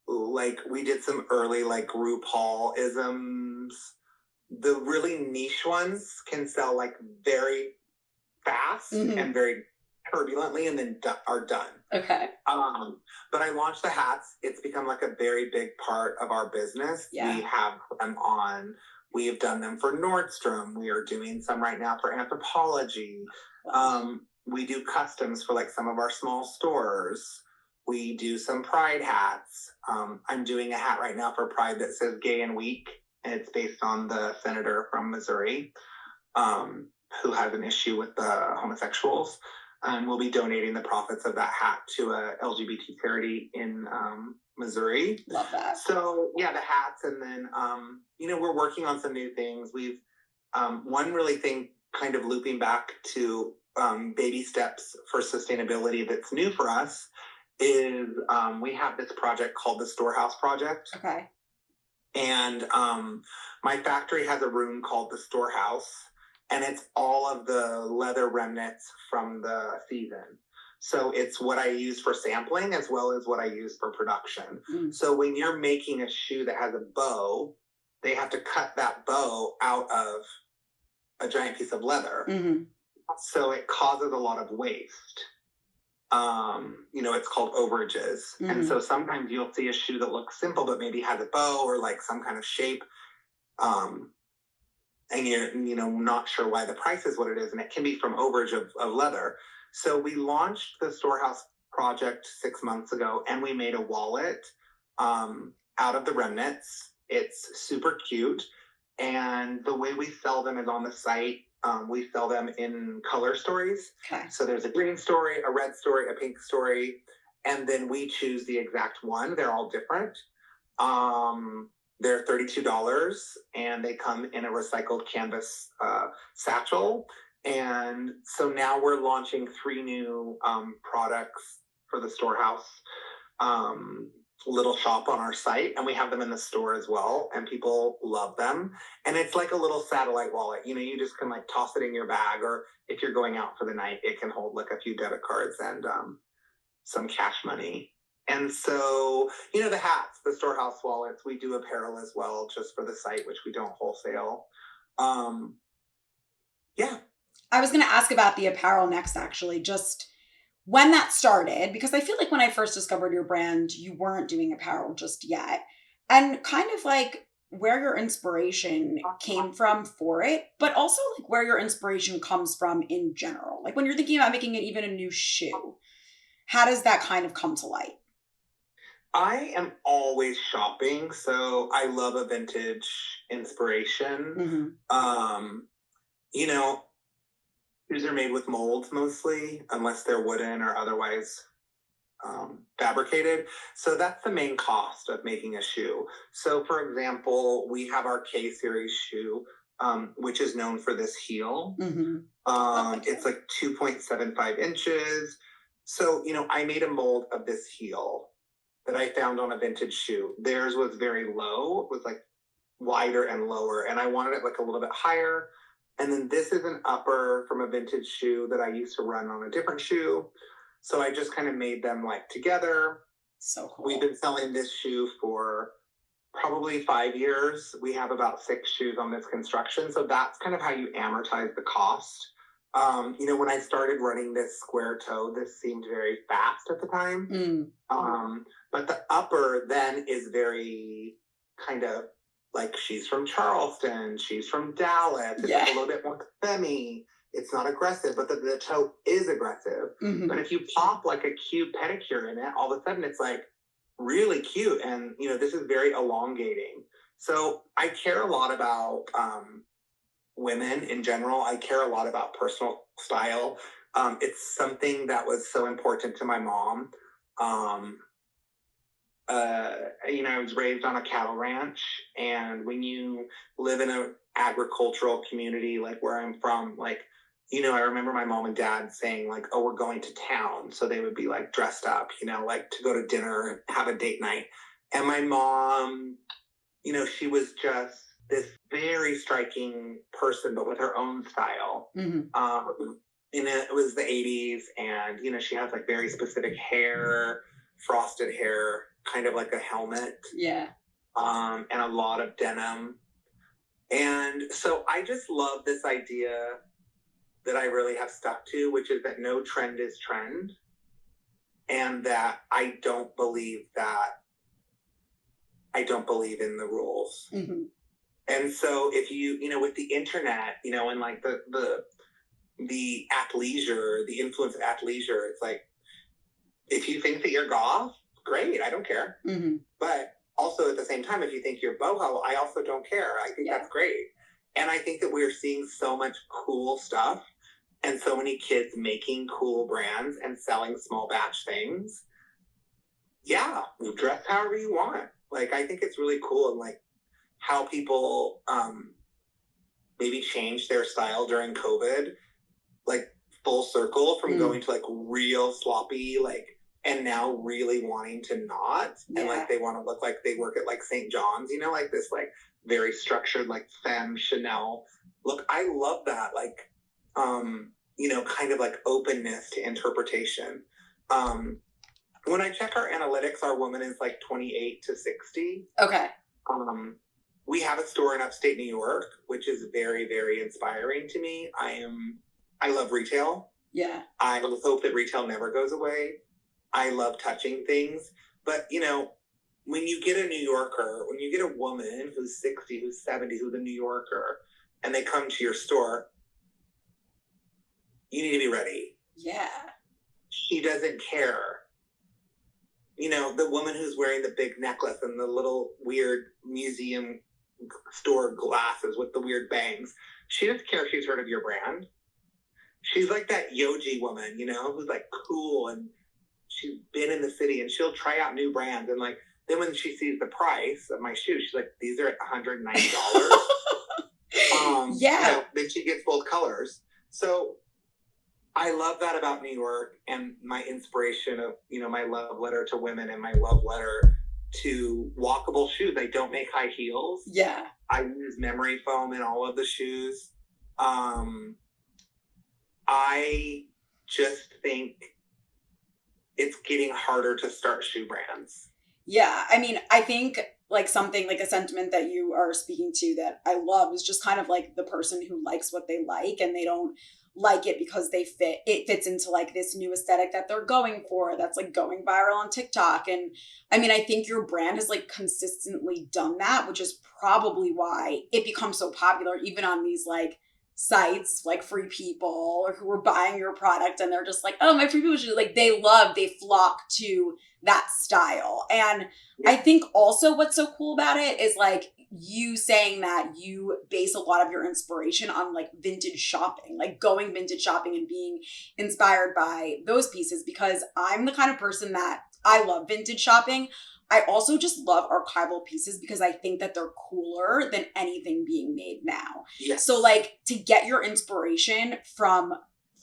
like we did some early like RuPaul-isms. The really niche ones can sell like very fast and very turbulently and then are done. Okay. But I launched the hats. It's become like a very big part of our business. Yeah. We have them on. We have done them for Nordstrom. We are doing some right now for Anthropologie. We do customs for like some of our small stores. We do some Pride hats. I'm doing a hat right now for Pride that says Gay and Weak. And it's based on the senator from Missouri who has an issue with the homosexuals. And we'll be donating the profits of that hat to a LGBT charity in Missouri. Love that. So yeah, the hats. And then, we're working on some new things. We've, one really thing kind of looping back to baby steps for sustainability that's new for us is we have this project called the Storehouse Project. Okay. And my factory has a room called the Storehouse, and it's all of the leather remnants from the season. So it's what I use for sampling as well as what I use for production. So when you're making a shoe that has a bow, they have to cut that bow out of a giant piece of leather. So it causes a lot of waste. It's called overages. And so sometimes you'll see a shoe that looks simple, but maybe has a bow or like some kind of shape. And you're, not sure why the price is what it is. And it can be from overage of leather. So we launched the Storehouse Project 6 months ago, and we made a wallet out of the remnants. It's super cute. And the way we sell them is on the site. We sell them in color stories. Okay. So there's a green story, a red story, a pink story, and then we choose the exact one. They're all different. They're $32, and they come in a recycled canvas satchel. And so now we're launching 3 new products for the Storehouse little shop on our site, and we have them in the store as well, and people love them. And it's like a little satellite wallet. You just can like toss it in your bag, or if you're going out for the night, it can hold like a few debit cards and some cash money. And so, the hats, the Storehouse wallets, we do apparel as well, just for the site, which we don't wholesale. Yeah. I was going to ask about the apparel next, actually, just when that started, because I feel like when I first discovered your brand, you weren't doing apparel just yet. And kind of like where your inspiration came from for it, but also like where your inspiration comes from in general. Like when you're thinking about making it even a new shoe, how does that kind of come to light? I am always shopping, so I love a vintage inspiration. Shoes are made with molds mostly, unless they're wooden or otherwise fabricated. So that's the main cost of making a shoe. So for example, we have our K series shoe, which is known for this heel. It's like 2.75 inches. So, I made a mold of this heel that I found on a vintage shoe. Theirs was very low. It was like wider and lower, and I wanted it like a little bit higher. And then this is an upper from a vintage shoe that I used to run on a different shoe. So I just kind of made them like together. So cool. We've been selling this shoe for probably 5 years. We have about 6 shoes on this construction. So that's kind of how you amortize the cost. When I started running this square toe, this seemed very fast at the time. But the upper then is very kind of like she's from Charleston, she's from Dallas. It's like a little bit more femi. It's not aggressive, but the toe is aggressive. But if you pop like a cute pedicure in it, all of a sudden it's like really cute. And, this is very elongating. So I care a lot about women in general. I care a lot about personal style. It's something that was so important to my mom. I was raised on a cattle ranch, and when you live in an agricultural community like where I'm from, like, I remember my mom and dad saying like, oh, we're going to town. So they would be like dressed up, like to go to dinner, have a date night. And my mom, she was just this very striking person, but with her own style. It was the 80s, and, she has like very specific hair, frosted hair, kind of like a helmet. And a lot of denim. And so I just love this idea that I really have stuck to, which is that no trend is trend. And that I don't believe in the rules. Mm-hmm. And so if you with the internet, and like the athleisure, the influence of athleisure, it's like, if you think that you're goth, great, I don't care. Mm-hmm. But also at the same time, if you think you're boho, I also don't care. I think that's great. And I think that we're seeing so much cool stuff and so many kids making cool brands and selling small batch things. Yeah, dress however you want. Like, I think it's really cool, and like how people maybe changed their style during COVID, like full circle from going to like real sloppy, like, and now really wanting to not, and like they want to look like they work at like St. John's, like this like very structured like femme Chanel look. I love that, like kind of like openness to interpretation. When I check our analytics, our woman is like 28 to 60. Okay. We have a store in upstate New York, which is very, very inspiring to me. I love retail. Yeah. I hope that retail never goes away. I love touching things. But, when you get a New Yorker, when you get a woman who's 60, who's 70, who's a New Yorker, and they come to your store, you need to be ready. Yeah. She doesn't care. The woman who's wearing the big necklace and the little weird museum store glasses with the weird bangs, she doesn't care if she's heard of your brand. She's like that Yoji woman, who's like cool, and she's been in the city, and she'll try out new brands. And like, then when she sees the price of my shoes, she's like, these are at $190. Then she gets both colors. So I love that about New York, and my inspiration of, my love letter to women and my love letter to walkable shoes. I don't make high heels. Yeah. I use memory foam in all of the shoes. I just think it's getting harder to start shoe brands. Yeah. I mean, I think like something like a sentiment that you are speaking to that I love is just kind of like the person who likes what they like, and they don't like it because it fits into like this new aesthetic that they're going for, that's like going viral on TikTok. And I mean, I think your brand has like consistently done that, which is probably why it becomes so popular, even on these like sites like Free People, or who are buying your product and they're just like, oh, my Free People shoes, like they flock to that style. And I think also what's so cool about it is like you saying that you base a lot of your inspiration on like vintage shopping, like going vintage shopping and being inspired by those pieces, because I'm the kind of person that I love vintage shopping. I also just love archival pieces because I think that they're cooler than anything being made now. Yes. So like to get your inspiration from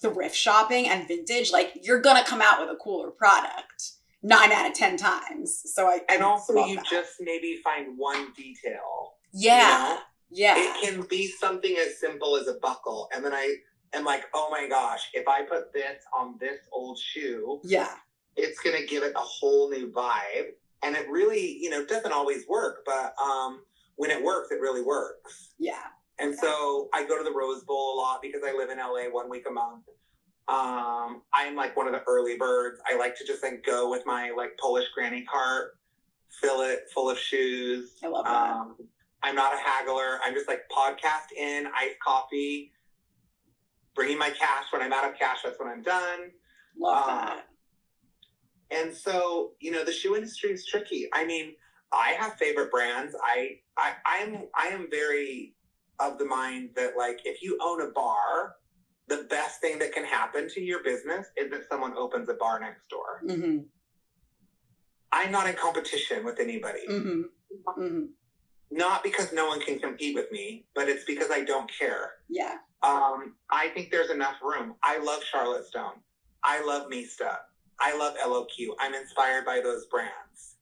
thrift shopping and vintage, like you're going to come out with a cooler product 9 out of 10 times. So and also you that. just maybe find one detail. Yeah. Yeah. It can be something as simple as a buckle. And then I am like, oh my gosh, if I put this on this old shoe, it's going to give it a whole new vibe. And it really, doesn't always work, but when it works, it really works. Yeah. And so I go to the Rose Bowl a lot because I live in LA 1 week a month. I'm like one of the early birds. I like to just like go with my like Polish granny cart, fill it full of shoes. I love that. I'm not a haggler. I'm just like podcast in, iced coffee, bringing my cash. When I'm out of cash, that's when I'm done. Love that. And so, the shoe industry is tricky. I mean, I have favorite brands. I am very of the mind that like, if you own a bar, the best thing that can happen to your business is that someone opens a bar next door. Mm-hmm. I'm not in competition with anybody. Mm-hmm. Mm-hmm. Not because no one can compete with me, but it's because I don't care. Yeah. I think there's enough room. I love Charlotte Stone. I love Mista. I love LOQ. I'm inspired by those brands.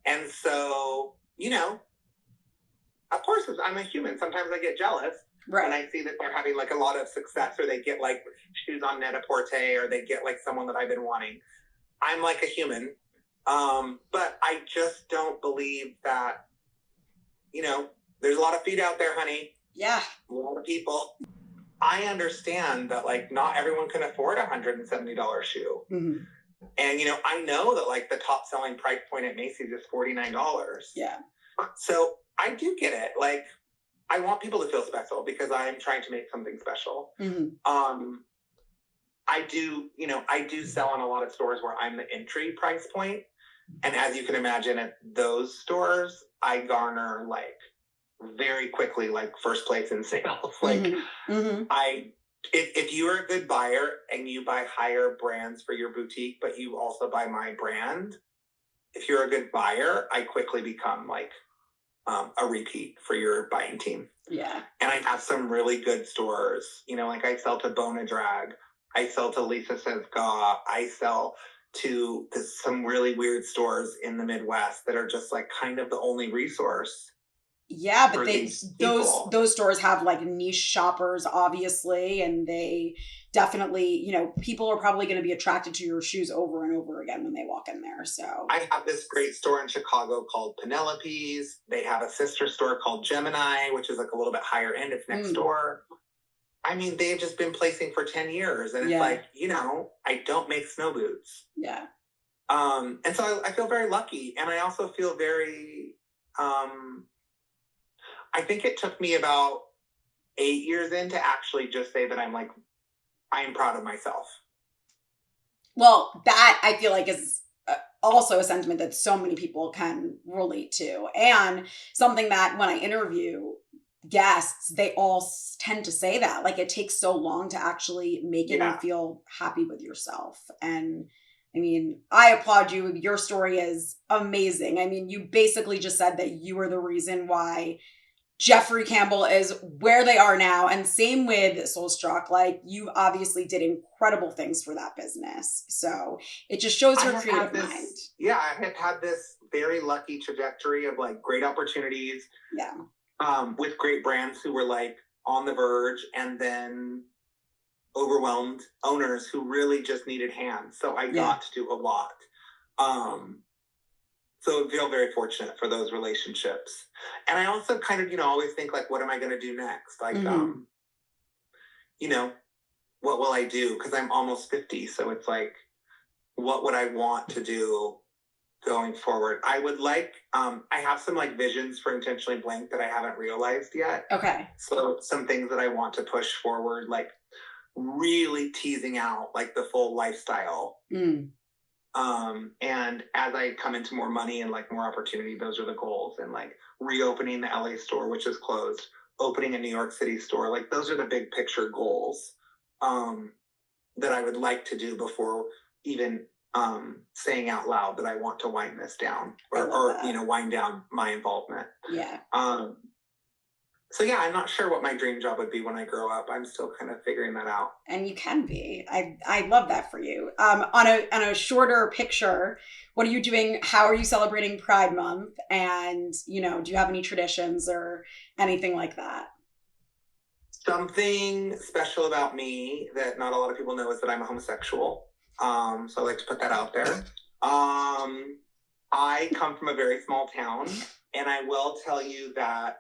And so, of course, I'm a human. Sometimes I get jealous. Right. And I see that they're having like a lot of success, or they get like shoes on Net-a-Porter, or they get like someone that I've been wanting. I'm like a human. But I just don't believe that, there's a lot of feet out there, honey. Yeah. A lot of people. I understand that like not everyone can afford $170 shoe. Mm-hmm. And, I know that like the top selling price point at Macy's is $49. Yeah. So I do get it. Like, I want people to feel special because I'm trying to make something special. Mm-hmm. I do sell in a lot of stores where I'm the entry price point. And as you can imagine, at those stores, I garner like very quickly, like first place in sales. Like mm-hmm. if you are a good buyer and you buy higher brands for your boutique, but you also buy my brand, if you're a good buyer, I quickly become like a repeat for your buying team. Yeah. And I have some really good stores, like I sell to Bona Drag, I sell to Lisa Says Ga, I sell to some really weird stores in the Midwest that are just like kind of the only resource. Yeah, but those stores have like niche shoppers, obviously, and they definitely, people are probably going to be attracted to your shoes over and over again when they walk in there. So I have this great store in Chicago called Penelope's. They have a sister store called Gemini, which is like a little bit higher end. It's next door. I mean, they've just been placing for 10 years, and it's like, I don't make snow boots. Yeah. And so I feel very lucky, and I also feel very. I think it took me about 8 years in to actually just say that I'm proud of myself. Well, that I feel like is also a sentiment that so many people can relate to. And something that when I interview guests, they all tend to say that. Like it takes so long to actually make it and feel happy with yourself. And I mean, I applaud you. Your story is amazing. I mean, you basically just said that you were the reason why Jeffrey Campbell is where they are now. And same with Soulstruck. Like you obviously did incredible things for that business. So it just shows your creative mind. Yeah, I have had this very lucky trajectory of like great opportunities. Yeah. With great brands who were like on the verge, and then overwhelmed owners who really just needed hands. So I got to do a lot. So I feel very fortunate for those relationships. And I also kind of, always think like, what am I going to do next? Like, what will I do? Because I'm almost 50. So it's like, what would I want to do going forward? I would like, I have some like visions for Intentionally Blank that I haven't realized yet. Okay. So some things that I want to push forward, like really teasing out like the full lifestyle. And as I come into more money and like more opportunity, those are the goals. And like reopening the LA store, which is closed, opening a New York City store, like those are the big picture goals that I would like to do before even saying out loud that I want to wind this down or wind down my involvement. Yeah. So yeah, I'm not sure what my dream job would be when I grow up. I'm still kind of figuring that out. And you can be. I love that for you. On a shorter picture, what are you doing? How are you celebrating Pride Month? And, do you have any traditions or anything like that? Something special about me that not a lot of people know is that I'm a homosexual. So I like to put that out there. I come from a very small town, and I will tell you that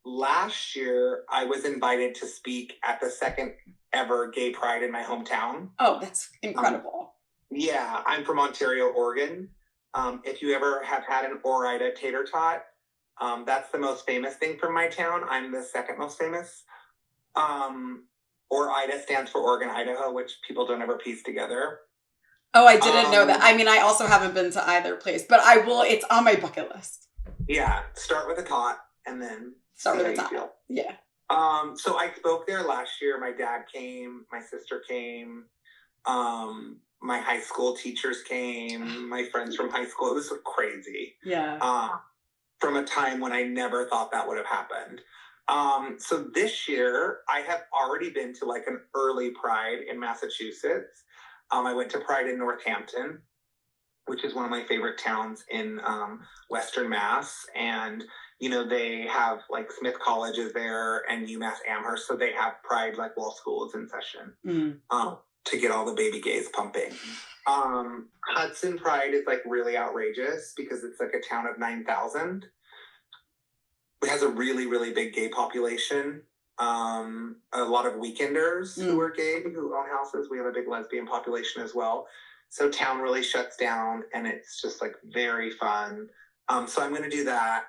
last year, I was invited to speak at the second ever Gay Pride in my hometown. Oh, that's incredible. Yeah, I'm from Ontario, Oregon. If you ever have had an Ore-Ida tater tot, that's the most famous thing from my town. I'm the second most famous. Ore-Ida stands for Oregon, Idaho, which people don't ever piece together. Oh, I didn't know that. I mean, I also haven't been to either place, but I will. It's on my bucket list. Yeah, start with a tot and then start with a tot. Yeah. So I spoke there last year. My dad came, my sister came, my high school teachers came, my friends from high school. It was crazy. Yeah. From a time when I never thought that would have happened. So this year, I have already been to like an early Pride in Massachusetts. I went to Pride in Northampton, which is one of my favorite towns in Western Mass. And, they have like Smith College is there and UMass Amherst. So they have Pride like while school is in session to get all the baby gays pumping. Hudson Pride is like really outrageous because it's like a town of 9,000. It has a really, really big gay population. a lot of weekenders who are gay, who own houses. We have a big lesbian population as well. So town really shuts down and it's just like very fun. So I'm going to do that.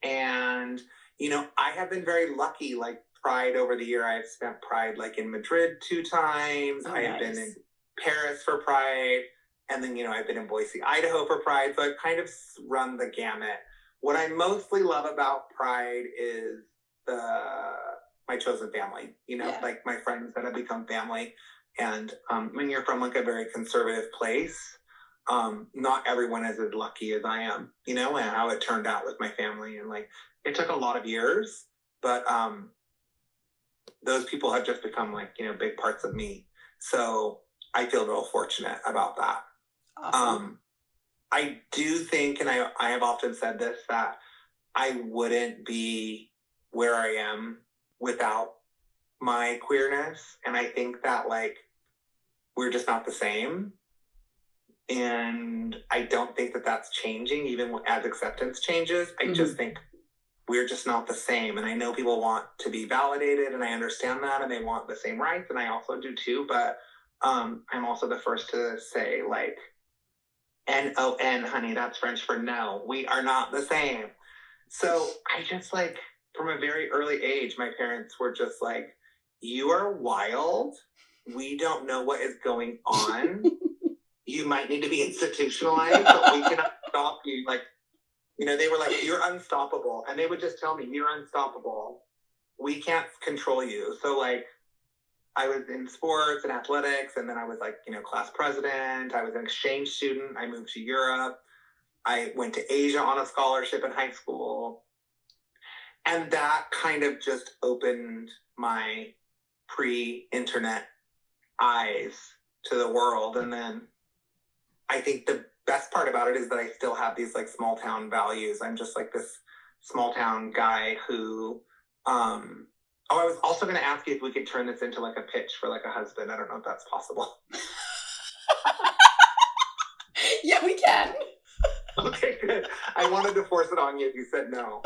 And, you know, I have been very lucky, like Pride over the year. I've spent Pride like in Madrid 2 times. I have been in Paris for Pride. And then, you know, I've been in Boise, Idaho for Pride. So I've kind of run the gamut. What I mostly love about Pride is my chosen family, you know, like my friends that have become family. And when you're from like a very conservative place, not everyone is as lucky as I am, you know, and how it turned out with my family. And like, it took a lot of years, but those people have just become like, you know, big parts of me. So I feel real fortunate about that. Awesome. I do think, and I have often said this, that I wouldn't be where I am without my queerness. And I think that like, we're just not the same. And I don't think that that's changing, even as acceptance changes. I just think we're just not the same. And I know people want to be validated, and I understand that, and they want the same rights, and I also do too. But I'm also the first to say, like, N-O-N, honey, that's French for no. We are not the same. So I just like, from a very early age, my parents were just like, you are wild. We don't know what is going on. You might need to be institutionalized, but we cannot stop you. Like, you know, they were like, you're unstoppable. And they would just tell me, you're unstoppable. We can't control you. So like, I was in sports and athletics, and then I was like, you know, class president. I was an exchange student. I moved to Europe. I went to Asia on a scholarship in high school. And that kind of just opened my pre-internet eyes to the world. And then I think the best part about it is that I still have these like small town values. I'm just like this small town guy who, I was also going to ask you if we could turn this into like a pitch for like a husband. I don't know if that's possible. Yeah, we can. Okay, good. I wanted to force it on you if you said no.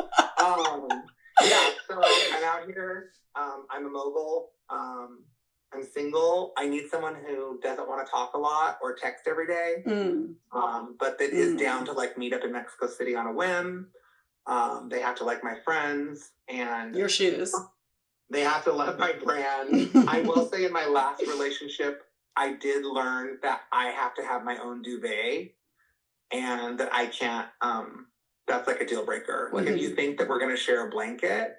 Yeah, so I'm out here. I'm a mogul. I'm single. I need someone who doesn't want to talk a lot or text every day, but that is down to like meet up in Mexico City on a whim. They have to like my friends and your shoes. They have to love my brand. I will say in my last relationship, I did learn that I have to have my own duvet, and that I can't, that's like a deal breaker. Like if you think that we're going to share a blanket,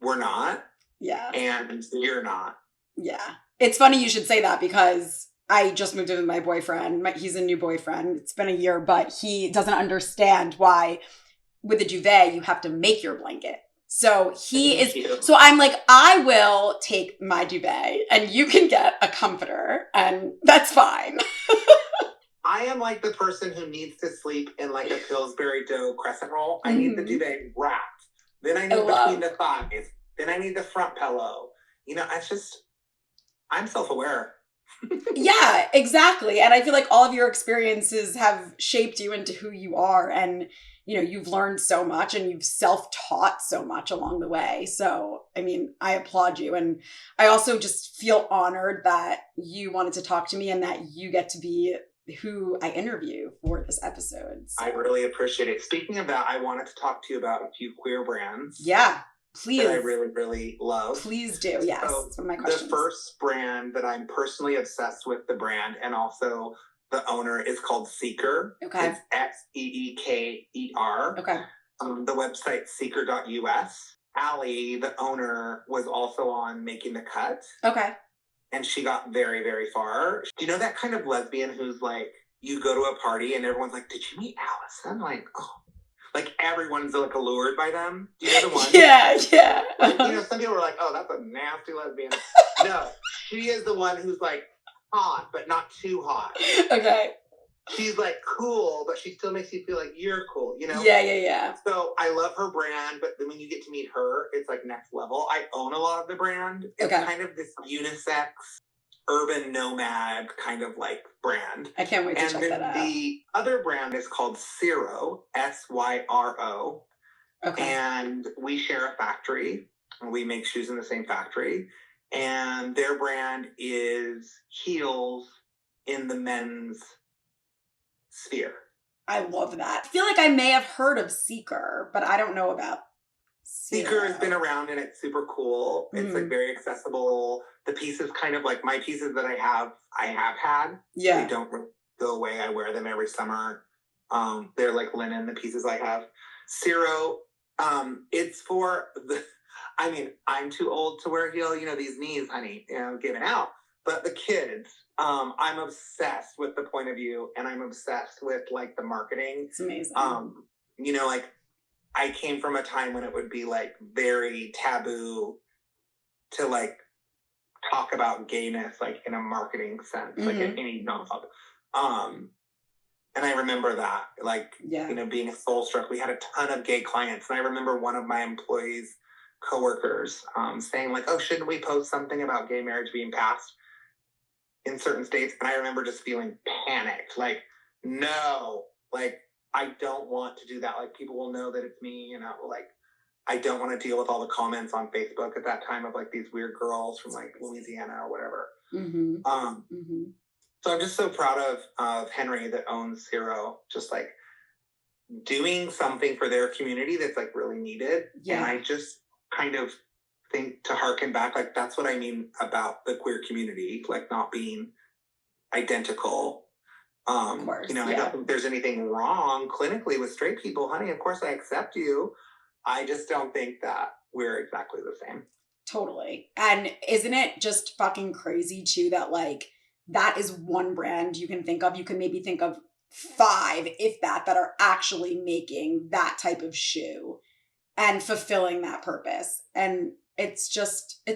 we're not. Yeah. And you're not. Yeah. It's funny you should say that, because I just moved in with my boyfriend. He's a new boyfriend. It's been a year, but he doesn't understand why with a duvet, you have to make your blanket. So so I'm like, I will take my duvet and you can get a comforter, and that's fine. I am like the person who needs to sleep in like a Pillsbury dough crescent roll. I need the duvet wrapped. Then I need between the thighs. Then I need the front pillow. You know, I'm self-aware. Yeah, exactly. And I feel like all of your experiences have shaped you into who you are. And, you know, you've learned so much and you've self-taught so much along the way. So, I mean, I applaud you. And I also just feel honored that you wanted to talk to me and that you get to be who I interview for this episode. So. I really appreciate it. Speaking of that, I wanted to talk to you about a few queer brands. Yeah. Please. That I really, really love. Please do. Yes. So that's one of my questions. The first brand that I'm personally obsessed with, the brand, and also the owner, is called Seeker. Okay. It's Seeker. Okay. The website seeker.us. Allie, the owner, was also on Making the Cut. Okay. And she got very, very far. Do you know that kind of lesbian who's like, you go to a party and everyone's like, did you meet Allison? Like, oh. Like, everyone's, like, allured by them. Do you know the one? Yeah. Like, you know, some people are like, oh, that's a nasty lesbian. No, she is the one who's, like, hot, but not too hot. Okay. She's, like, cool, but she still makes you feel like you're cool, you know? Yeah. So, I love her brand, but then when you get to meet her, it's, like, next level. I own a lot of the brand. It's kind of this unisex, urban nomad kind of like brand. I can't wait to check that out. The other brand is called Syro, Syro. Okay. And we share a factory. We make shoes in the same factory. And their brand is heels in the men's sphere. I love that. I feel like I may have heard of Seeker, but I don't know about Seeker has been around and it's super cool. It's like very accessible. The pieces kind of like my pieces that I have had. Yeah. They don't go away. I wear them every summer. They're like linen, the pieces I have. Zero, it's for the, I mean, I'm too old to wear heel, these knees, honey, giving out. But the kids, I'm obsessed with the point of view and I'm obsessed with like the marketing. It's amazing. Like I came from a time when it would be like very taboo to like talk about gayness, like in a marketing sense, like in any nonprofit. And I remember that, like, being soul struck. We had a ton of gay clients. And I remember one of my employees' coworkers saying like, oh, shouldn't we post something about gay marriage being passed in certain states? And I remember just feeling panicked. Like, no, like, I don't want to do that. Like, people will know that it's me. And I don't want to deal with all the comments on Facebook at that time of like these weird girls from like Louisiana or whatever. So I'm just so proud of Henry that owns Zero, just like doing something for their community that's like really needed. Yeah. And I just kind of think to harken back, like that's what I mean about the queer community, like not being identical. Of course, I don't think there's anything wrong clinically with straight people, honey. Of course I accept you. I just don't think that we're exactly the same. Totally. And isn't it just fucking crazy too that like that is one brand you can think of. You can maybe think of 5, if that are actually making that type of shoe and fulfilling that purpose. And it's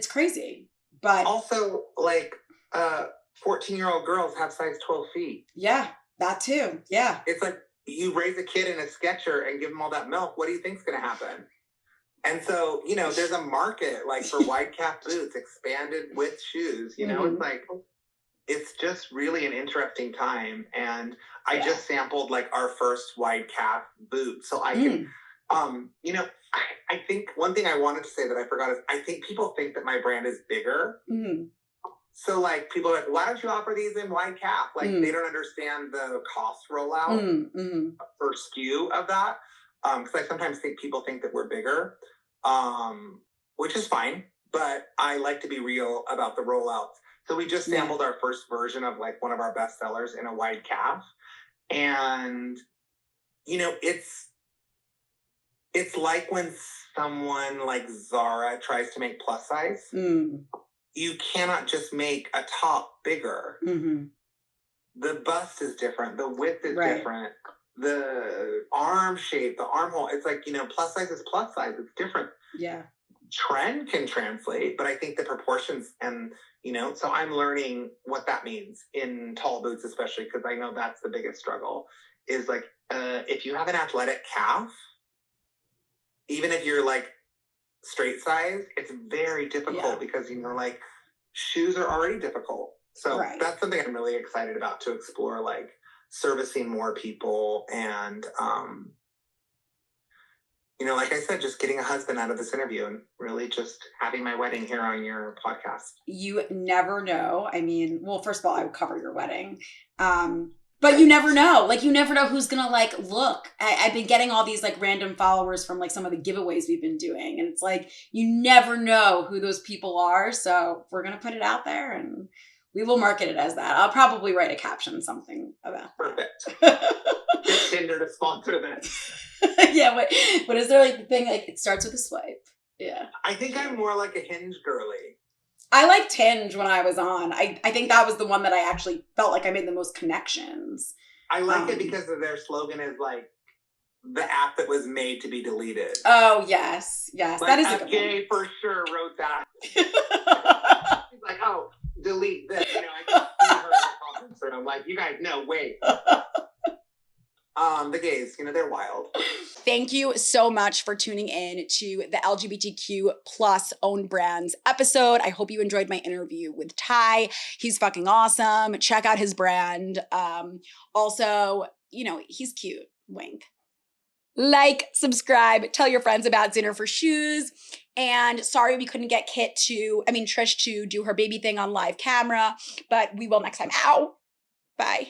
crazy. But also like 14-year-old girls have size 12 feet. Yeah, that too. Yeah. It's like you raise a kid in a Skechers and give them all that milk. What do you think's going to happen? And so, there's a market like for wide calf boots expanded with shoes, it's like, it's just really an interesting time. And I just sampled like our first wide calf boot. So I can, I think one thing I wanted to say that I forgot is I think people think that my brand is bigger. So like people are like, why don't you offer these in wide calf? Like they don't understand the cost rollout or SKU of that. Because I sometimes think people think that we're bigger, which is fine. But I like to be real about the rollouts. So we just sampled our first version of like one of our best sellers in a wide calf. And, it's like when someone like Zara tries to make plus size, you cannot just make a top bigger. The bust is different. The width is different. The arm shape, the armhole, it's like, plus size is plus size. It's different. Yeah. Trend can translate, but I think the proportions and, so I'm learning what that means in tall boots, especially because I know that's the biggest struggle is like, if you have an athletic calf, even if you're like straight size, it's very difficult because, like shoes are already difficult. So that's something I'm really excited about to explore, like servicing more people and, like I said, just getting a husband out of this interview and really just having my wedding here on your podcast. You never know. I mean, well, first of all, I would cover your wedding. But you never know. Like, you never know who's going to like, look. I've been getting all these like random followers from like some of the giveaways we've been doing. And it's like, you never know who those people are. So we're going to put it out there and we will market it as that. I'll probably write a caption, something about Perfect. Get Tinder to sponsor this. Yeah, what is there like the thing like it starts with a swipe? Yeah. I think I'm more like a Hinge girly. I liked Hinge when I was on. I think that was the one that I actually felt like I made the most connections. I like it because of their slogan is like the app that was made to be deleted. Oh yes. Like, that is a good gay one. For sure wrote that. He's like, oh, delete this. I can see her in the comments and I'm like, you guys, no, wait. The gays, they're wild. Thank you so much for tuning in to the LGBTQ plus owned brands episode. I hope you enjoyed my interview with Ty. He's fucking awesome. Check out his brand. Also, he's cute. Wink. like, subscribe, tell your friends about Dinner for Shoes. And sorry we couldn't get Trish to do her baby thing on live camera, but we will next time. Ow! Bye.